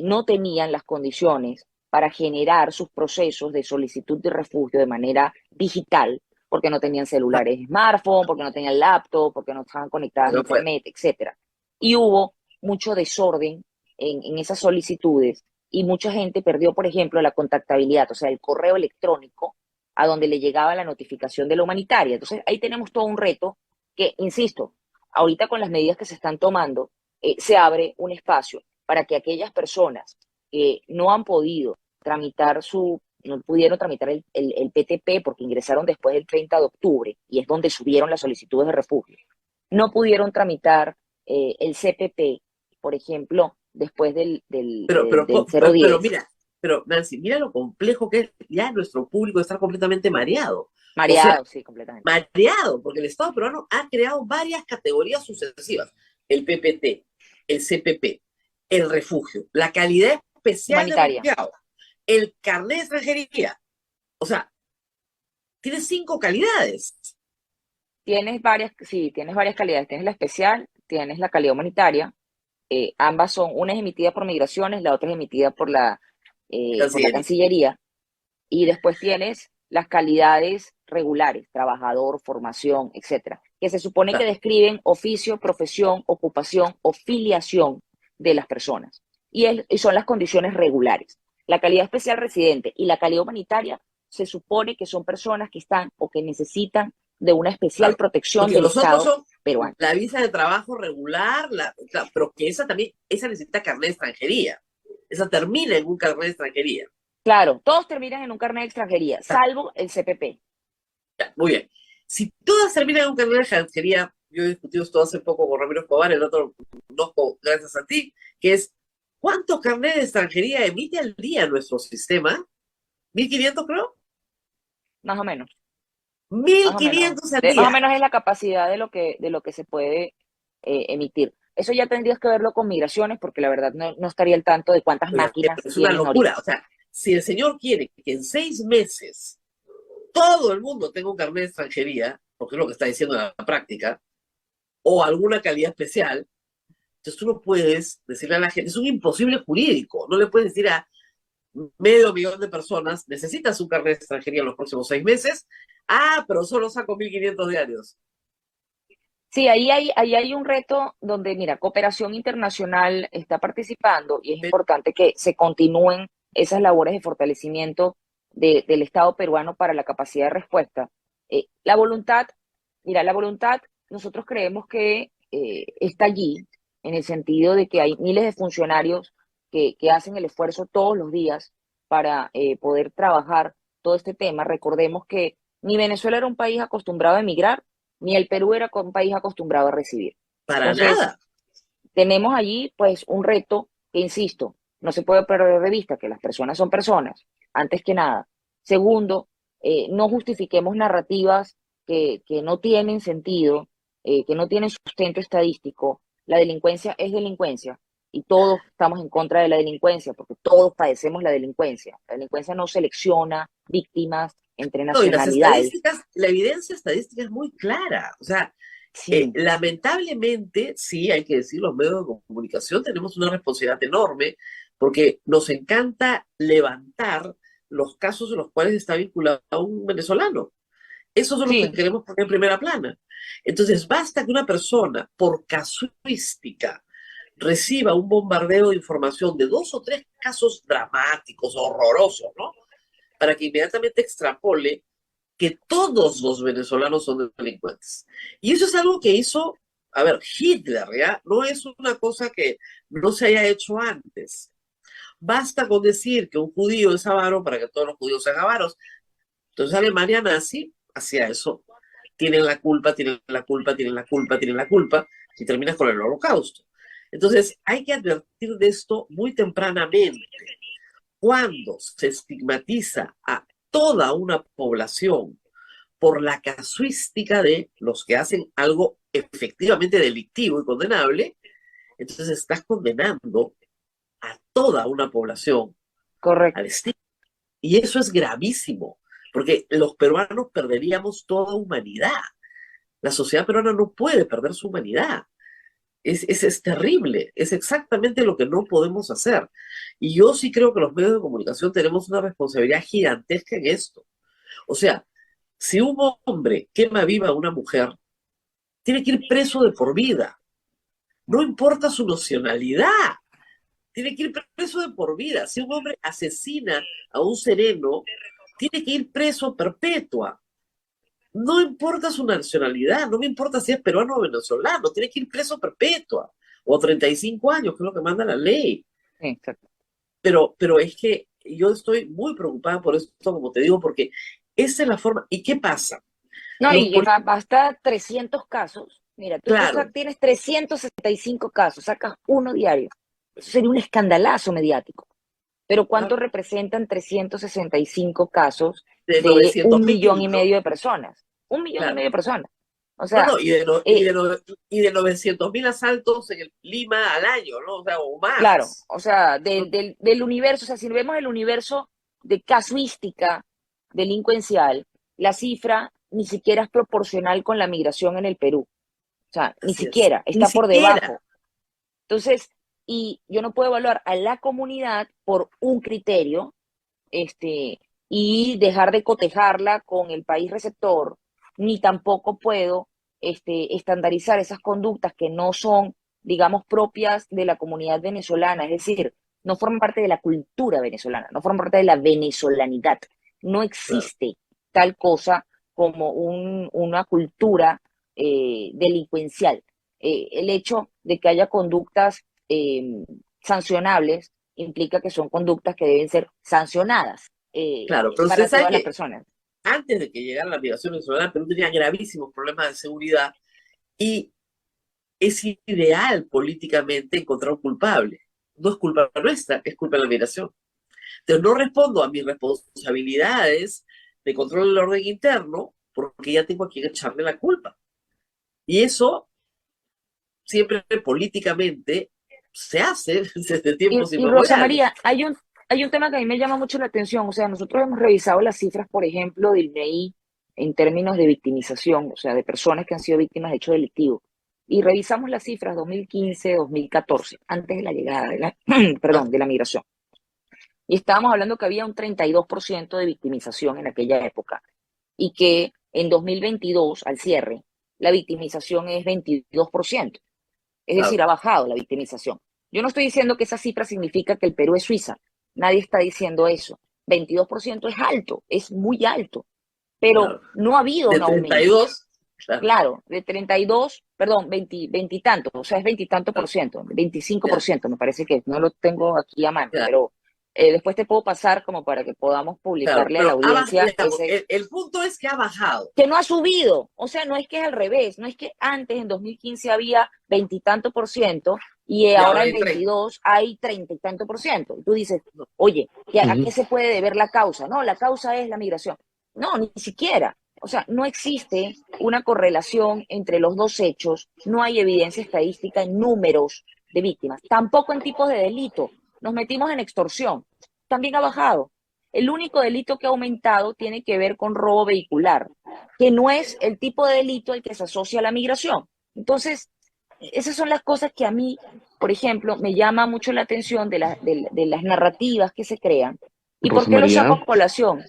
no tenían las condiciones para generar sus procesos de solicitud de refugio de manera digital, porque no tenían celulares smartphone, porque no tenían laptop, porque no estaban conectadas a No puede. internet, etc. Y hubo mucho desorden en esas solicitudes y mucha gente perdió, por ejemplo, la contactabilidad, o sea, el correo electrónico a donde le llegaba la notificación de la humanitaria. Entonces, ahí tenemos todo un reto que, insisto, ahorita con las medidas que se están tomando, se abre un espacio para que aquellas personas que no han podido tramitar su no pudieron tramitar el PTP porque ingresaron después del 30 de octubre y es donde subieron las solicitudes de refugio. No pudieron tramitar el CPP, por ejemplo, después del Pero 010. mira, pero Nancy, mira lo complejo que es ya nuestro público estar completamente mareado. Mareado, sí, completamente. Mareado, porque el Estado peruano ha creado varias categorías sucesivas. El PPT, el CPP, el refugio, la calidad especial de Humanitaria. refugiado, el carnet de extranjería. O sea, tiene 5 calidades. Tienes varias calidades. Tienes la especial, tienes la calidad humanitaria. Ambas son, una es emitida por Migraciones, la otra es emitida por la Cancillería. Y después tienes las calidades regulares, trabajador, formación, etcétera, que se supone que describen oficio, profesión, ocupación o filiación de las personas. Y son las condiciones regulares. La calidad especial residente y la calidad humanitaria se supone que son personas que están o que necesitan de una especial protección del Estado peruano. La visa de trabajo regular, pero que esa necesita carnet de extranjería. Esa termina en un carnet de extranjería. Claro, todos terminan en un carnet de extranjería, salvo el CPP. Muy bien. Si todas terminan en un carnet de extranjería, yo he discutido esto hace poco con Ramiro Escobar, el otro conozco gracias a ti, que es, ¿cuántos carnets de extranjería emite al día nuestro sistema? ¿1.500 creo? Más o menos. 1.500 al día. Más o menos es la capacidad de lo que se puede emitir. Eso ya tendrías que verlo con Migraciones, porque la verdad no estaría al tanto de cuántas máquinas. Es una locura. O sea, si el señor quiere que en 6 meses todo el mundo tenga un carnet de extranjería, porque es lo que está diciendo en la práctica, o alguna calidad especial, entonces tú no puedes decirle a la gente, es un imposible jurídico, no le puedes decir a 500.000 de personas, necesitas un carnet de extranjería en los próximos 6 meses, pero solo saco 1.500 diarios. Sí, ahí hay un reto donde, mira, Cooperación Internacional está participando y es importante que se continúen esas labores de fortalecimiento del Estado peruano para la capacidad de respuesta. La voluntad, nosotros creemos que está allí, en el sentido de que hay miles de funcionarios que hacen el esfuerzo todos los días para poder trabajar todo este tema. Recordemos que ni Venezuela era un país acostumbrado a emigrar, ni el Perú era un país acostumbrado a recibir. Entonces, nada. Tenemos allí, pues, un reto que, insisto, no se puede perder de vista que las personas son personas, antes que nada. Segundo, no justifiquemos narrativas que no tienen sentido, que no tienen sustento estadístico. La delincuencia es delincuencia y todos estamos en contra de la delincuencia porque todos padecemos la delincuencia. La delincuencia no selecciona víctimas entre nacionalidades. La evidencia estadística es muy clara. O sea, sí. Lamentablemente, sí, hay que decir, los medios de comunicación tenemos una responsabilidad enorme porque nos encanta levantar los casos en los cuales está vinculado a un venezolano. Esos son los que queremos poner en primera plana. Entonces, basta que una persona, por casuística, reciba un bombardeo de información de 2 o 3 casos dramáticos, horrorosos, ¿no? Para que inmediatamente extrapole que todos los venezolanos son delincuentes. Y eso es algo que hizo, Hitler, ¿ya? No es una cosa que no se haya hecho antes. Basta con decir que un judío es avaro para que todos los judíos sean avaros. Entonces Alemania nazi hacía eso. Tienen la culpa, tienen la culpa, tienen la culpa, tienen la culpa, y terminas con el holocausto. Entonces hay que advertir de esto muy tempranamente. Cuando se estigmatiza a toda una población por la casuística de los que hacen algo efectivamente delictivo y condenable, entonces estás condenando a toda una población al estigma. Y eso es gravísimo, porque los peruanos perderíamos toda humanidad. La sociedad peruana no puede perder su humanidad. Es terrible, es exactamente lo que no podemos hacer. Y yo sí creo que los medios de comunicación tenemos una responsabilidad gigantesca en esto. O sea, si un hombre quema viva a una mujer, tiene que ir preso de por vida. No importa su nacionalidad, tiene que ir preso de por vida. Si un hombre asesina a un sereno, tiene que ir preso perpetua. No importa su nacionalidad, no me importa si es peruano o venezolano, tiene que ir preso perpetua, o 35 años, que es lo que manda la ley. Exacto. Pero es que yo estoy muy preocupada por esto, como te digo, porque esa es la forma. ¿Y qué pasa? No, Los y basta 300 casos. Mira, Claro, tienes 365 casos, sacas uno diario. Eso sería un escandalazo mediático. Pero ¿cuánto claro, representan 365 casos de de 900 un millón y mil, ¿no? medio de personas? Un millón y Claro. medio de personas. O No, sea, no, eh, y de 900.000 asaltos en el Lima al año, ¿no? O sea, o claro, más. o sea, del universo, o sea, si vemos el universo de casuística delincuencial, la cifra ni siquiera es proporcional con la migración en el Perú. O sea, ni Así es. siquiera, Ni está por siquiera. debajo. Entonces, y yo no puedo evaluar a la comunidad por un criterio, y dejar de cotejarla con el país receptor, ni tampoco puedo, estandarizar esas conductas que no son, digamos, propias de la comunidad venezolana, es decir, no forman parte de la cultura venezolana, no forman parte de la venezolanidad. No Claro, existe tal cosa como una cultura delincuencial. El hecho de que haya conductas sancionables implica que son conductas que deben ser sancionadas claro. Pero usted para sabe todas las que personas. antes de que llegara la migración venezolana, Perú tenía gravísimos problemas de seguridad y es ideal políticamente encontrar un culpable. No es culpa nuestra, es culpa de la migración. Entonces no respondo a mis responsabilidades de control del orden interno porque ya tengo a quien echarle la culpa. Y eso siempre políticamente se hace desde tiempos Y Rosa inmemoriales. María, hay un tema que a mí me llama mucho la atención. O sea, nosotros hemos revisado las cifras, por ejemplo, del INEI en términos de victimización, o sea, de personas que han sido víctimas de hechos delictivos. Y revisamos las cifras 2015, 2014, antes de la llegada Ah, perdón, de la migración. Y estábamos hablando que había un 32% de victimización en aquella época y que en 2022, al cierre, la victimización es 22%. Es decir, claro, ha bajado la victimización. Yo no estoy diciendo que esa cifra significa que el Perú es Suiza. Nadie está diciendo eso. 22% es alto, es muy alto, pero claro. no ha habido De un aumento. 32, claro, Claro, de 32, perdón, 20 y tanto, o sea, es 20 y tanto por ciento, veinticinco por ya, ciento, me parece que no lo tengo aquí a mano, ya, pero después te puedo pasar como para que podamos claro. publicarle a la Pero audiencia digamos, el punto es que ha bajado. que no ha subido. O sea, no es que es al revés, no es que antes en 2015 había veintitanto por ciento y Y ahora ahora en hay 30. 22 hay treinta y tanto por ciento. Y tú dices, oye, ¿a Ujú. qué se puede deber la causa? No, la causa es la migración. No, ni siquiera. O sea, no existe una correlación entre los dos hechos, no hay evidencia estadística en números de víctimas, tampoco en tipos de delito. Nos metimos en extorsión, también ha bajado. El único delito que ha aumentado tiene que ver con robo vehicular, que no es el tipo de delito al que se asocia a la migración. Entonces, esas son las cosas que a mí, por ejemplo, me llama mucho la atención de las narrativas que se crean. ¿Y por Rosa qué lo saco María. a colación?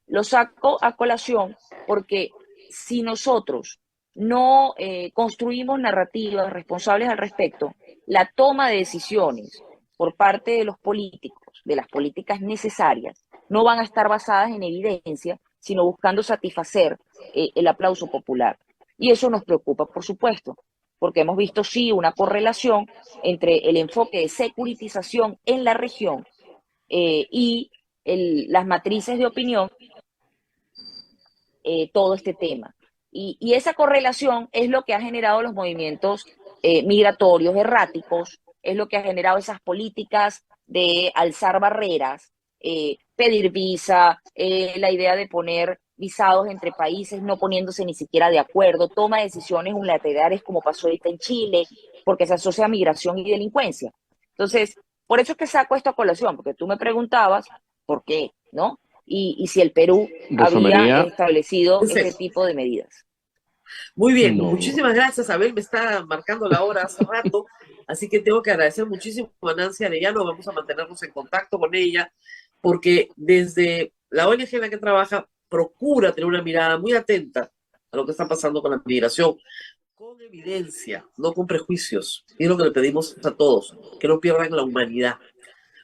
Lo saco a colación porque si nosotros no construimos narrativas responsables al respecto, la toma de decisiones por parte de los políticos, de las políticas necesarias, no van a estar basadas en evidencia, sino buscando satisfacer el aplauso popular. Y eso nos preocupa, por supuesto, porque hemos visto sí una correlación entre el enfoque de securitización en la región y las matrices de opinión, todo este tema. Y esa correlación es lo que ha generado los movimientos migratorios erráticos, es lo que ha generado esas políticas de alzar barreras, pedir visa, la idea de poner visados entre países no poniéndose ni siquiera de acuerdo, toma decisiones unilaterales como pasó ahorita en Chile, porque se asocia a migración y delincuencia. Entonces, por eso es que saco esto a colación, porque tú me preguntabas por qué, ¿no? Y si el Perú Rosa había María, establecido ese Perfecto. tipo de medidas. Muy bien, no. muchísimas gracias. Abel me está marcando la hora hace rato, así que tengo que agradecer muchísimo a Nancy Arellano. Vamos a mantenernos en contacto con ella, porque desde la ONG en la que trabaja procura tener una mirada muy atenta a lo que está pasando con la migración, con evidencia, no con prejuicios. Y es lo que le pedimos a todos, que no pierdan la humanidad.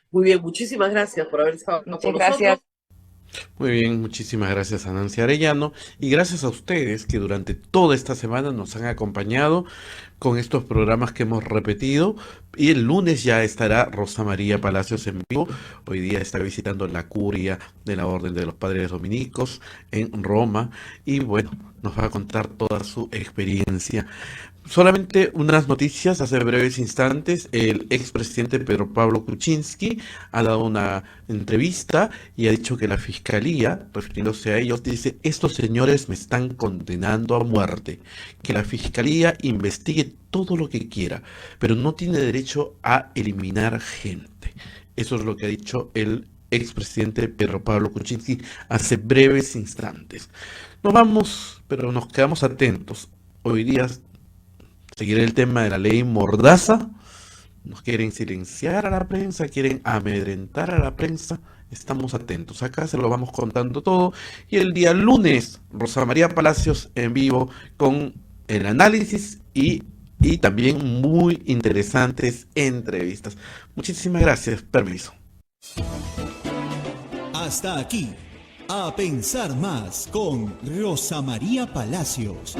Muy bien, muchísimas gracias por haber estado con Muchas nosotros. gracias. Muy bien, muchísimas gracias a Nancy Arellano y gracias a ustedes que durante toda esta semana nos han acompañado con estos programas que hemos repetido y el lunes ya estará Rosa María Palacios en vivo. Hoy día está visitando la curia de la Orden de los Padres Dominicos en Roma y bueno, nos va a contar toda su experiencia. Solamente unas noticias, hace breves instantes, el expresidente Pedro Pablo Kuczynski ha dado una entrevista y ha dicho que la fiscalía, refiriéndose a ellos, dice, estos señores me están condenando a muerte, que la fiscalía investigue todo lo que quiera, pero no tiene derecho a eliminar gente. Eso es lo que ha dicho el expresidente Pedro Pablo Kuczynski hace breves instantes. Nos vamos, pero nos quedamos atentos. Hoy día seguirá el tema de la ley Mordaza. Nos quieren silenciar a la prensa, quieren amedrentar a la prensa. Estamos atentos. Acá se lo vamos contando todo. Y el día lunes, Rosa María Palacios en vivo con el análisis y también muy interesantes entrevistas. Muchísimas gracias. Permiso. Hasta aquí, A Pensar Más con Rosa María Palacios.